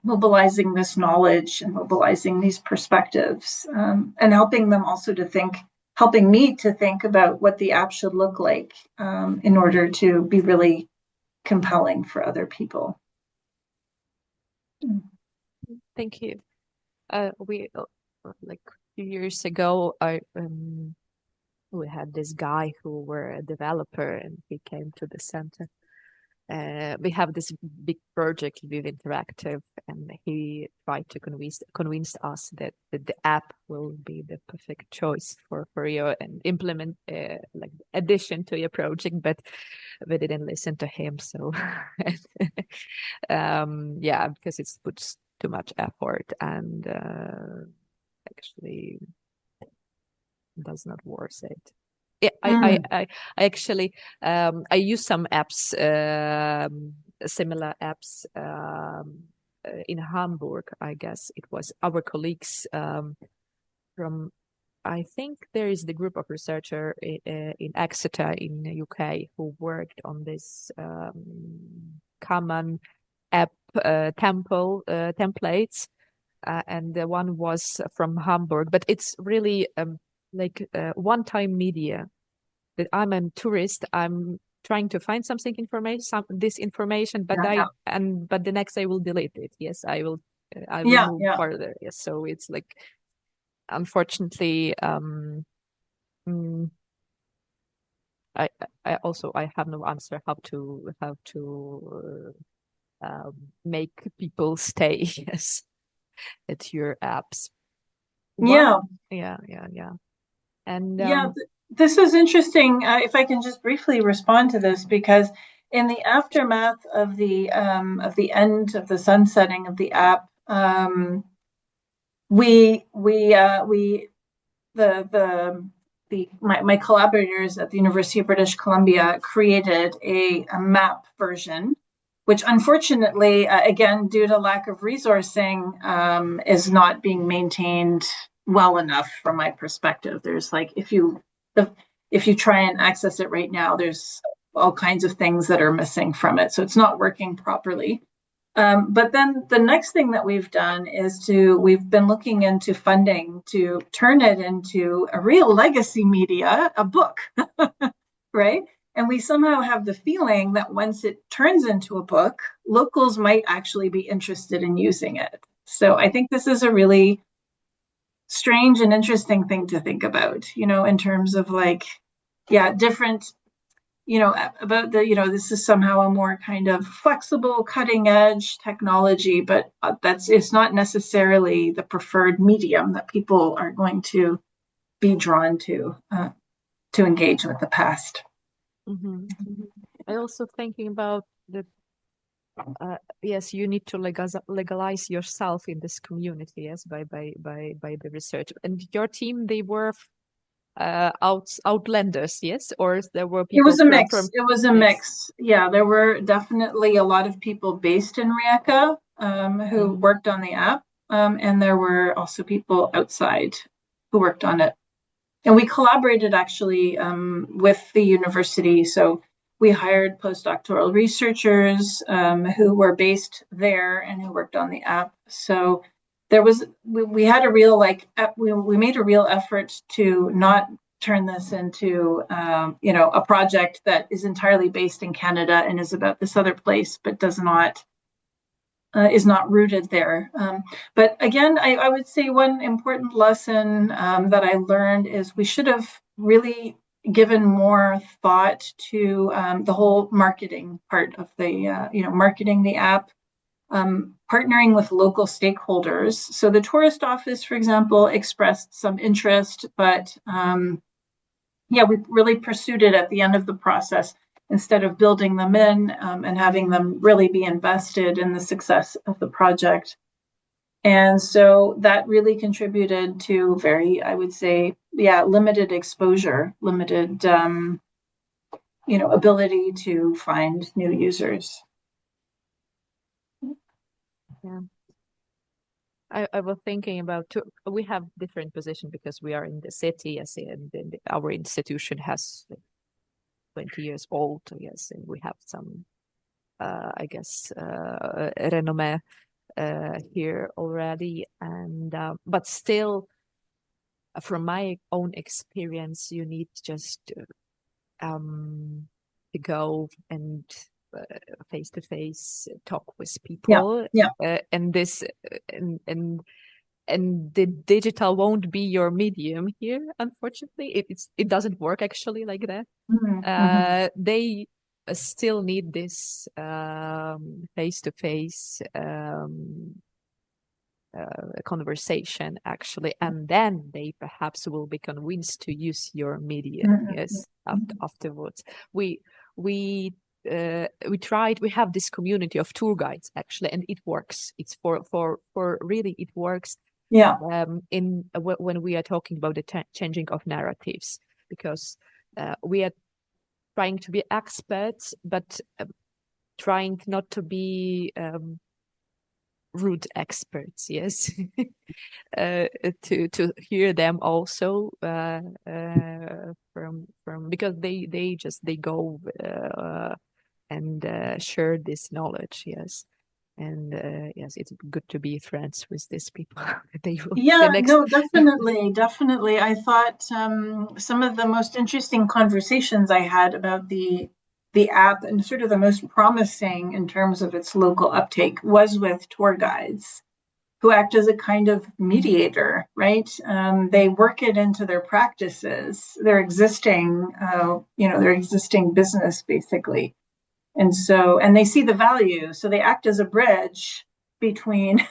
mobilizing this knowledge and mobilizing these perspectives, and helping me to think about what the app should look like, in order to be really compelling for other people. Thank you. We like a few years ago, I we had this guy who were a developer, and he came to the center. We have this big project with Interactive, and he tried to convince us that the app will be the perfect choice for you and implement like addition to your project, but we didn't listen to him. So yeah, because it puts too much effort and actually does not worth it. Yeah, Mm. I actually I use some apps, similar apps in Hamburg. I guess it was our colleagues from. I think there is the group of researcher in Exeter in the UK who worked on this common app templates, and the one was from Hamburg. But it's really like one-time media. That I'm a tourist. I'm trying to find something information, this information, but Yeah, but the next I will delete it. Yes, I will yeah, move yeah. further. Yes, so it's like unfortunately, mm, I I have no answer how to make people stay yes at your apps. Yeah, One, yeah, and yeah. This is interesting. If I can just briefly respond to this, because in the aftermath of the end of the sunsetting of the app, we my collaborators at the University of British Columbia created a map version, which unfortunately, again, due to lack of resourcing, is not being maintained well enough from my perspective. There's like if you try and access it right now, there's all kinds of things that are missing from it, so it's not working properly. But then the next thing that we've done is we've been looking into funding to turn it into a real legacy media, a book, right? And we somehow have the feeling that once it turns into a book, locals might actually be interested in using it. So I think this is a really strange and interesting thing to think about, in terms of like, yeah, different about this is somehow a more kind of flexible, cutting edge technology, but it's not necessarily the preferred medium that people are going to be drawn to engage with the past. Mm-hmm. I also thinking about the yes, you need to legalize yourself in this community, yes, by the research. And your team, they were outlanders, yes, or there were It people was a from mix. It was a mix. mix. Yeah, there were definitely a lot of people based in Rijeka who Mm-hmm. worked on the app, and there were also people outside who worked on it. And we collaborated actually with the university. So we hired postdoctoral researchers who were based there and who worked on the app. So we had a real we made a real effort to not turn this into a project that is entirely based in Canada and is about this other place, but does not is not rooted there. But again, I would say one important lesson that I learned is we should have really given more thought to the whole marketing part of the, marketing the app, partnering with local stakeholders. So the tourist office, for example, expressed some interest, but yeah, we really pursued it at the end of the process instead of building them in and having them really be invested in the success of the project. And so that really contributed to very, I would say, yeah, limited exposure, limited, ability to find new users. Yeah. I was thinking about we have different position because we are in the city, yes, and our institution has 20 years old, yes, and we have some, I guess, renommee here already, and but still, from my own experience, you need just to go and face to face talk with Yeah, people, yeah. and this and the digital won't be your medium here, unfortunately. It doesn't work actually like that. Mm-hmm. They still need this face to face conversation actually, and then they perhaps will be convinced to use your media, Mm-hmm. yes, afterwards. We tried, we have this community of tour guides actually, and it works. It's for really it works Yeah, in when we are talking about the changing of narratives, because we are trying to be experts, but trying not to be rude experts, yes. To hear them also from because they go and share this knowledge, yes. And yes, it's good to be friends with these people. They will the yeah, next. no, definitely, definitely. I thought some of the most interesting conversations I had about the app and sort of the most promising in terms of its local uptake was with tour guides who act as a kind of mediator, right? They work it into their practices, their existing business, basically. And they see the value. So they act as a bridge between,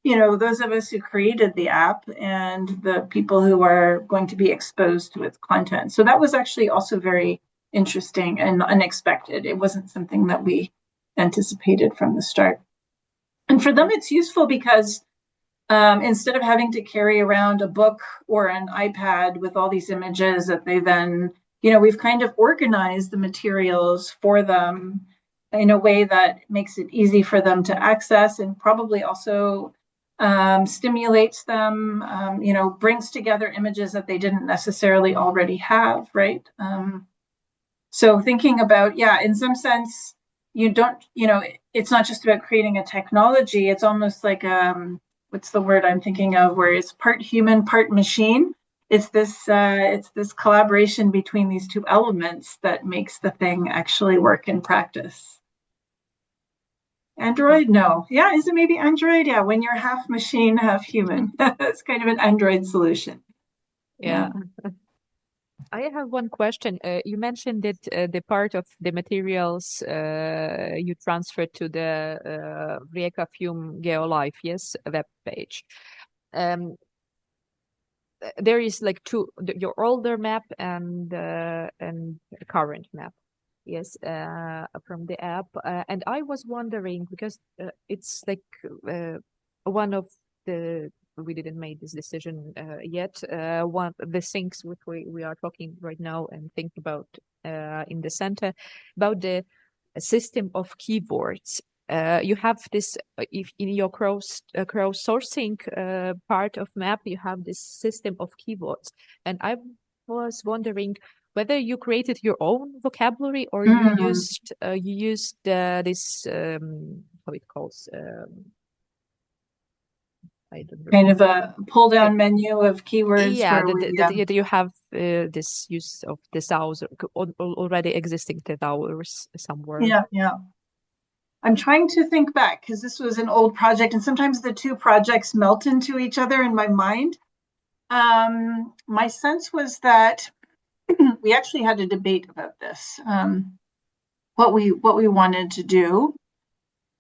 those of us who created the app and the people who are going to be exposed to its content. So that was actually also very interesting and unexpected. It wasn't something that we anticipated from the start. And for them, it's useful because instead of having to carry around a book or an iPad with all these images that they then, we've kind of organized the materials for them in a way that makes it easy for them to access and probably also stimulates them, brings together images that they didn't necessarily already have, right? So thinking about, yeah, in some sense, you don't, it's not just about creating a technology. It's almost like what's the word I'm thinking of, where it's part human, part machine. It's this collaboration between these two elements that makes the thing actually work in practice. Android? No. Yeah, is it maybe Android? Yeah, when you're half machine, half human. That's kind of an Android solution. Yeah. Yeah. I have one question. You mentioned that the part of the materials you transferred to the Rijeka Fiume GeoLife, yes, web page. Um, there is like your older map and the current map, yes, from the app. And I was wondering because it's like one of the we didn't make this decision yet. One the things which we are talking right now and think about in the center about the system of keywords. You have this if in your crowdsourcing part of map you have this system of keywords, and I was wondering whether you created your own vocabulary or Mm, you used this how it calls I don't kind of remember. a pull Uh, down menu of keywords yeah, where we, you have this use of thesaurus already existing thesaurus somewhere. yeah, yeah. I'm trying to think back because this was an old project, and sometimes the two projects melt into each other in my mind. My sense was that we actually had a debate about this, what we wanted to do.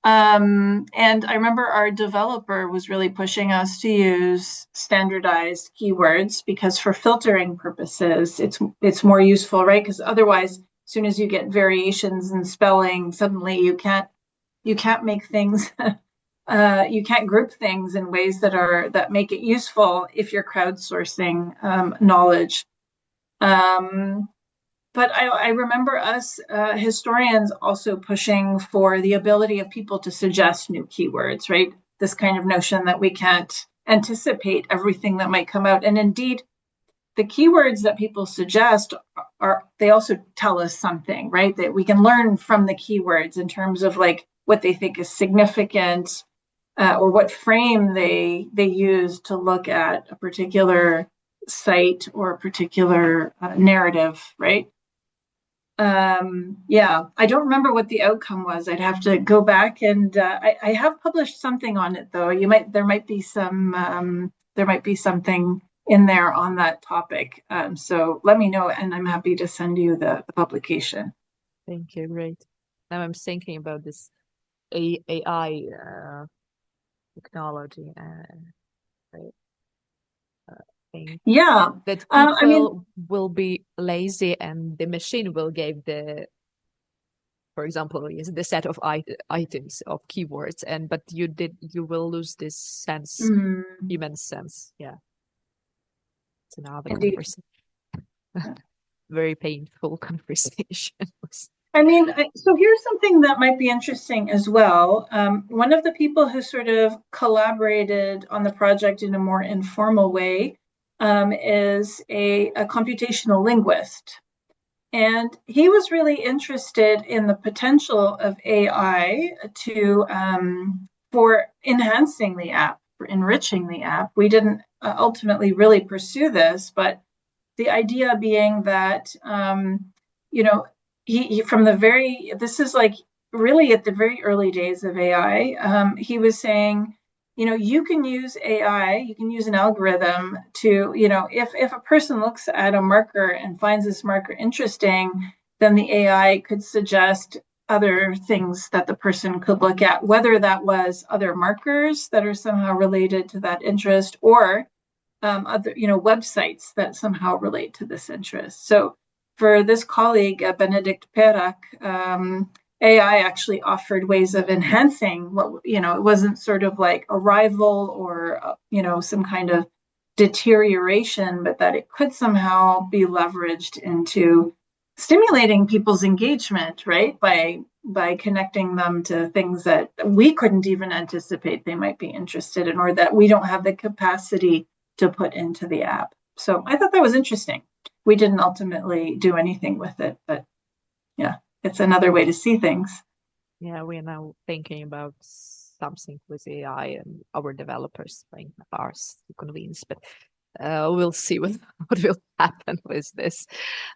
And I remember our developer was really pushing us to use standardized keywords because for filtering purposes, it's more useful, right? Because otherwise, as soon as you get variations in spelling, suddenly you can't make things you can't group things in ways that make it useful if you're crowdsourcing knowledge. Um, but I remember us historians also pushing for the ability of people to suggest new keywords, right? This kind of notion that we can't anticipate everything that might come out. And indeed, the keywords that people suggest are, they also tell us something, right? That we can learn from the keywords in terms of like what they think is significant, or what frame they use to look at a particular site or a particular narrative, right? Yeah, I don't remember what the outcome was. I'd have to go back and I have published something on it though. There might be there might be something in there on that topic. So let me know, and I'm happy to send you the publication. Thank you, great. Now I'm thinking about this AI technology right, thing Yeah, that I mean, people will be lazy and the machine will give the for example is the set of items of keywords and but you will lose this sense mm, human sense. Yeah, it's another indeed. conversation. Very painful conversation. I mean, so here's something that might be interesting as well. One of the people who sort of collaborated on the project in a more informal way is a computational linguist. And he was really interested in the potential of AI to for enhancing the app, for enriching the app. We didn't ultimately really pursue this, but the idea being that you know he from the very this is like really at the very early days of AI. He was saying, you can use AI, you can use an algorithm to, if a person looks at a marker and finds this marker interesting, then the AI could suggest other things that the person could look at, whether that was other markers that are somehow related to that interest or other, websites that somehow relate to this interest. So for this colleague, Benedict Perak, AI actually offered ways of enhancing what, it wasn't sort of like a rival or, some kind of deterioration, but that it could somehow be leveraged into stimulating people's engagement, right? By connecting them to things that we couldn't even anticipate they might be interested in, or that we don't have the capacity to put into the app. So I thought that was interesting. We didn't ultimately do anything with it, but yeah, it's another way to see things. Yeah, we are now thinking about something with AI and our developers trying ours to convince, but we'll see what, what will happen with this.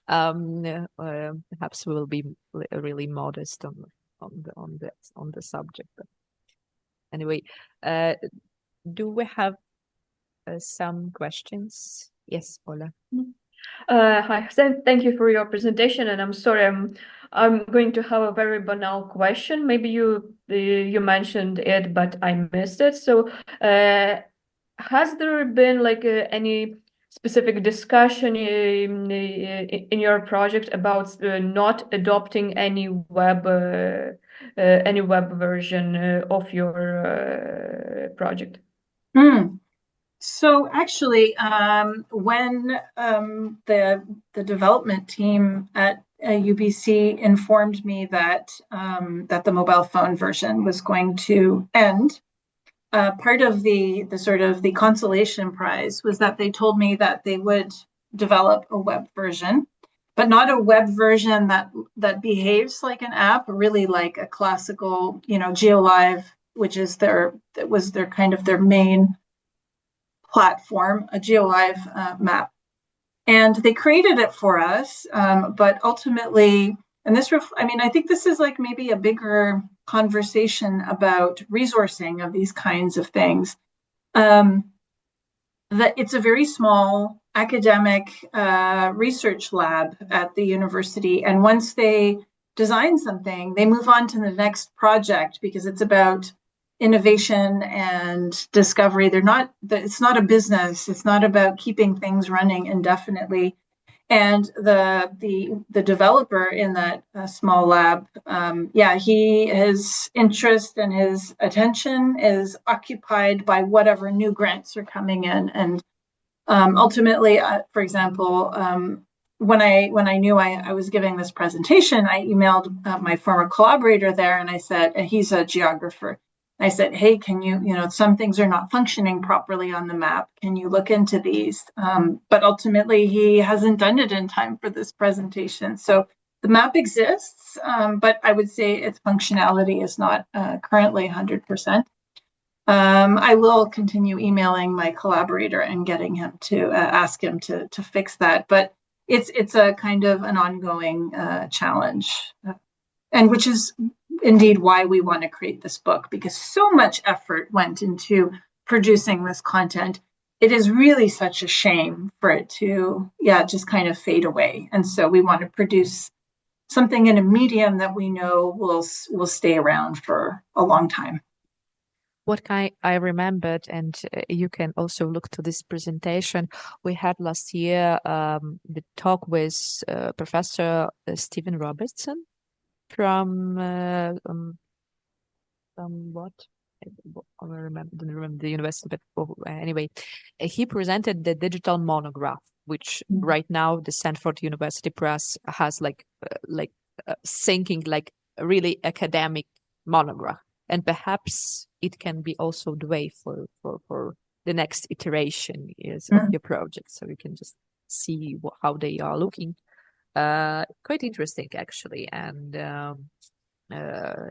Perhaps we'll be really modest on the subject. But anyway, uh, do we have some questions? Yes, Ola. Hi, thank you for your presentation, and I'm sorry, I'm going to have a very banal question. Maybe you mentioned it, but I missed it. So, has there been like any specific discussion in your project about not adopting any web version of your project? Mm. So actually, when the development team at UBC informed me that that the mobile phone version was going to end, part of the sort of the consolation prize was that they told me that they would develop a web version, but not a web version that behaves like an app, really like a classical, GeoLive, which is that was their kind of their main platform, a GeoLive map. And they created it for us, but ultimately, and I mean, I think this is like maybe a bigger conversation about resourcing of these kinds of things. Um, that it's a very small academic research lab at the university, and once they design something, they move on to the next project because it's about innovation and discovery. It's not a business. It's not about keeping things running indefinitely. And the developer in that small lab, yeah, his interest and his attention is occupied by whatever new grants are coming in. And ultimately, for example, when I knew I was giving this presentation, I emailed my former collaborator there, and I said, and he's a geographer. I said, hey, can some things are not functioning properly on the map. Can you look into these? But ultimately, he hasn't done it in time for this presentation. So the map exists, but I would say its functionality is not currently 100%. I will continue emailing my collaborator and getting him to ask him to fix that. But it's a kind of an ongoing challenge, and which is indeed why we want to create this book, because so much effort went into producing this content. It is really such a shame for it to, yeah, just kind of fade away. And so we want to produce something in a medium that we know will stay around for a long time. What I remembered, and you can also look to this presentation we had last year, the talk with Professor Stephen Robertson from what? I don't remember the university, but anyway, he presented the digital monograph, which right now the Stanford University Press has thinking like a really academic monograph, and perhaps it can be also the way for the next iteration is of your project, so you can just see how they are looking. Quite interesting actually, and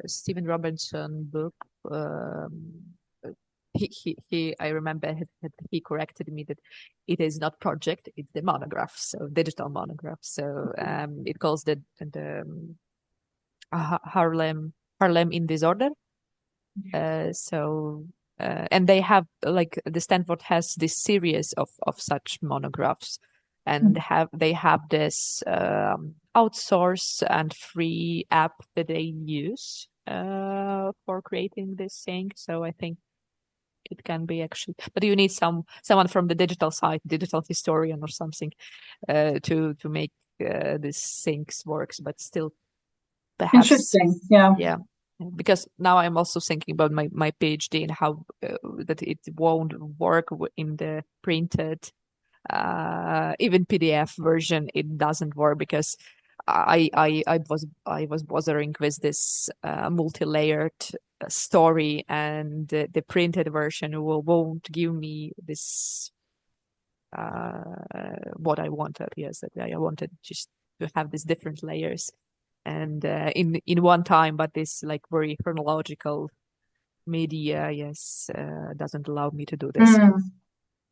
Stephen Robinson book. I remember he corrected me that it is not project, it's the monograph, so digital monograph. So it calls the Harlem in Disorder. And they have like the Stanford has this series of such monographs, and they have this outsource and free app that they use for creating this thing. So I think it can be actually, but you need someone from the digital side, digital historian or something, to make these things works. But still, perhaps, Interesting. Yeah. yeah, because now I'm also thinking about my PhD and how that it won't work in the printed even PDF version. It doesn't work because I was bothering with this multi-layered story, and the printed version won't give me this what I wanted. Yes, that I wanted just to have these different layers and in one time, but this like very chronological media, yes, doesn't allow me to do this.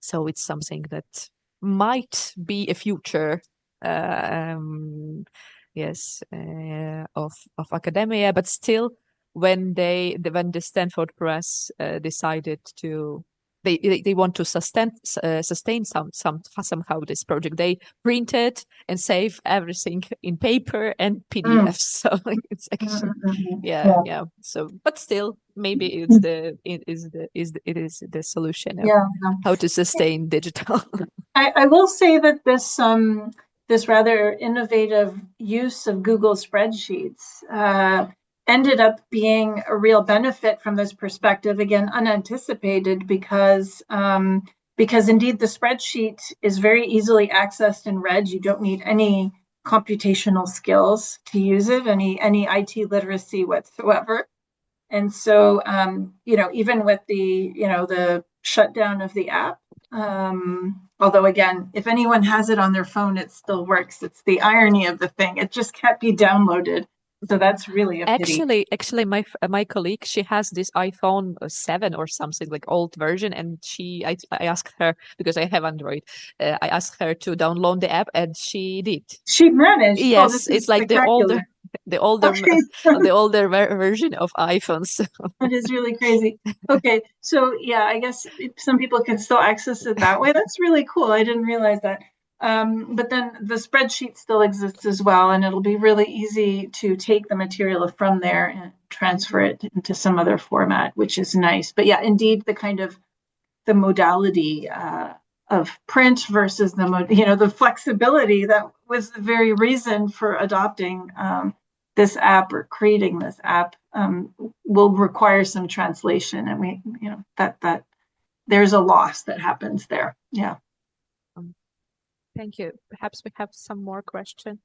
So it's something that might be a future, yes, of academia, but still, when the Stanford Press decided to they want to sustain somehow this project. They print it and save everything in paper and PDF. So it's actually yeah. So, but still, maybe it is the solution of how to sustain digital. I will say that this rather innovative use of Google spreadsheets ended up being a real benefit from this perspective. Again, unanticipated because indeed the spreadsheet is very easily accessed and read. You don't need any computational skills to use it, any IT literacy whatsoever. And so, even with the shutdown of the app, although again, if anyone has it on their phone, it still works. It's the irony of the thing. It just can't be downloaded. So that's really a pity. Actually, my colleague, she has this iPhone 7 or something, like old version, and I asked her, because I have Android, I asked her to download the app, and she did. She managed. Yes, it's like the older version of iPhones. That is really crazy. Okay, so yeah, I guess some people can still access it that way. That's really cool. I didn't realize that. But then the spreadsheet still exists as well, and it'll be really easy to take the material from there and transfer it into some other format, which is nice. But yeah, indeed, the modality of print versus the flexibility that was the very reason for adopting this app or creating this app will require some translation, and that there's a loss that happens there. Yeah. Thank you. Perhaps we have some more questions.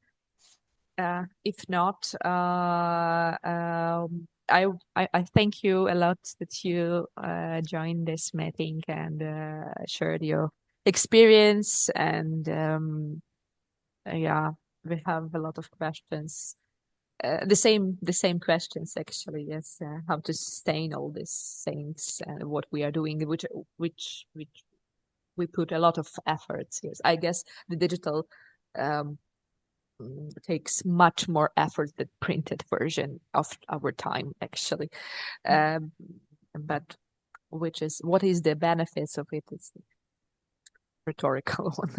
If not, I thank you a lot that you joined this meeting and shared your experience. And yeah, we have a lot of questions. The same questions actually. Yes, how to sustain all these things and what we are doing, which we put a lot of efforts. Yes, I guess the digital takes much more effort than printed version of our time actually. But what is the benefits of it? It's rhetorical one.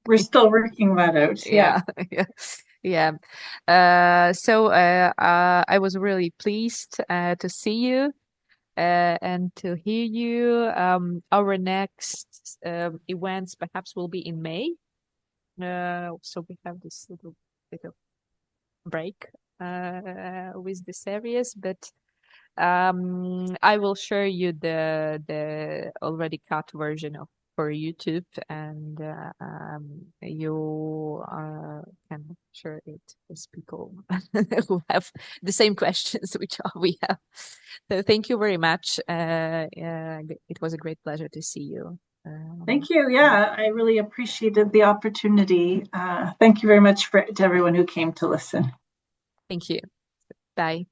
We're still working that out. Yeah. So I was really pleased to see you and to hear you. Our next events perhaps will be in May. So we have this little bit of break with the series, but I will share you the already cut version for YouTube, and you can share it with people who have the same questions which we have. So thank you very much. It was a great pleasure to see you. Thank you. Yeah, I really appreciated the opportunity. Thank you very much to everyone who came to listen. Thank you. Bye.